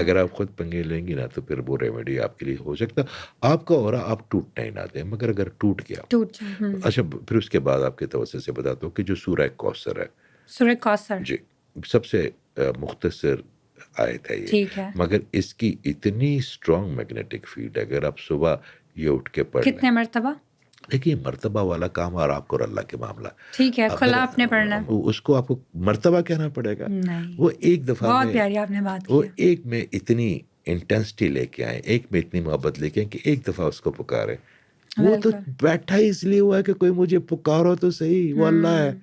اگر آپ خود پنگے لیں گی نا تو پھر وہ ریمیڈی آپ کے لیے ہو سکتا. آپ کا اورا آپ ٹوٹنا ہی نہ دیں مگر اگر ٹوٹ گیا
ٹوٹ جائے.
اچھا پھر اس کے بعد آپ کے توسط سے بتاتا ہوں کہ جو سورہ کوثر ہے
سورہ کوثر.
جی سب سے مختصر آیت ہے یہ
ٹھیک ہے.
مگر اس کی اتنی اسٹرانگ میگنیٹک فیلڈ ہے اگر آپ صبح یہ اٹھ کے پڑھ لیں.
کتنے مرتبہ؟
دیکھیے مرتبہ والا کام اور آپ کو اور اللہ کے معاملہ.
ٹھیک ہے
اگر
کھلا آپ نے پڑھنا ہے.
اس کو آپ کو مرتبہ کہنا پڑے گا.
نہیں
وہ ایک دفعہ
بہت
میں
پیاری آپ نے بات
وہ
کی ہے.
ایک میں اتنی انٹینسٹی لے کے آئیں ایک میں اتنی محبت لے کے آئیں کہ ایک دفعہ اس کو پکارے. وہ تو
بالکل.
بیٹھا ہی اس لیے ہوا ہے کہ کوئی مجھے پکارو تو صحیح وہ اللہ ہے.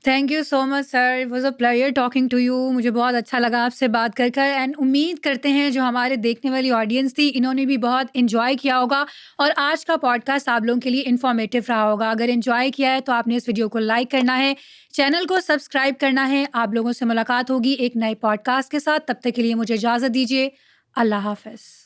Thank you so much sir. It was a player talking to you. مجھے بہت اچھا لگا آپ سے بات کر کر اینڈ امید کرتے ہیں جو ہمارے دیکھنے والی آڈینس تھی انہوں نے بھی بہت انجوائے کیا ہوگا اور آج کا پوڈ کاسٹ آپ لوگوں کے لیے انفارمیٹیو رہا ہوگا. اگر انجوائے کیا ہے تو آپ نے اس ویڈیو کو لائک کرنا ہے, چینل کو سبسکرائب کرنا ہے. آپ لوگوں سے ملاقات ہوگی ایک نئے پوڈ کاسٹ کے ساتھ. تب تک کے لیے مجھے اجازت دیجیے. اللہ حافظ.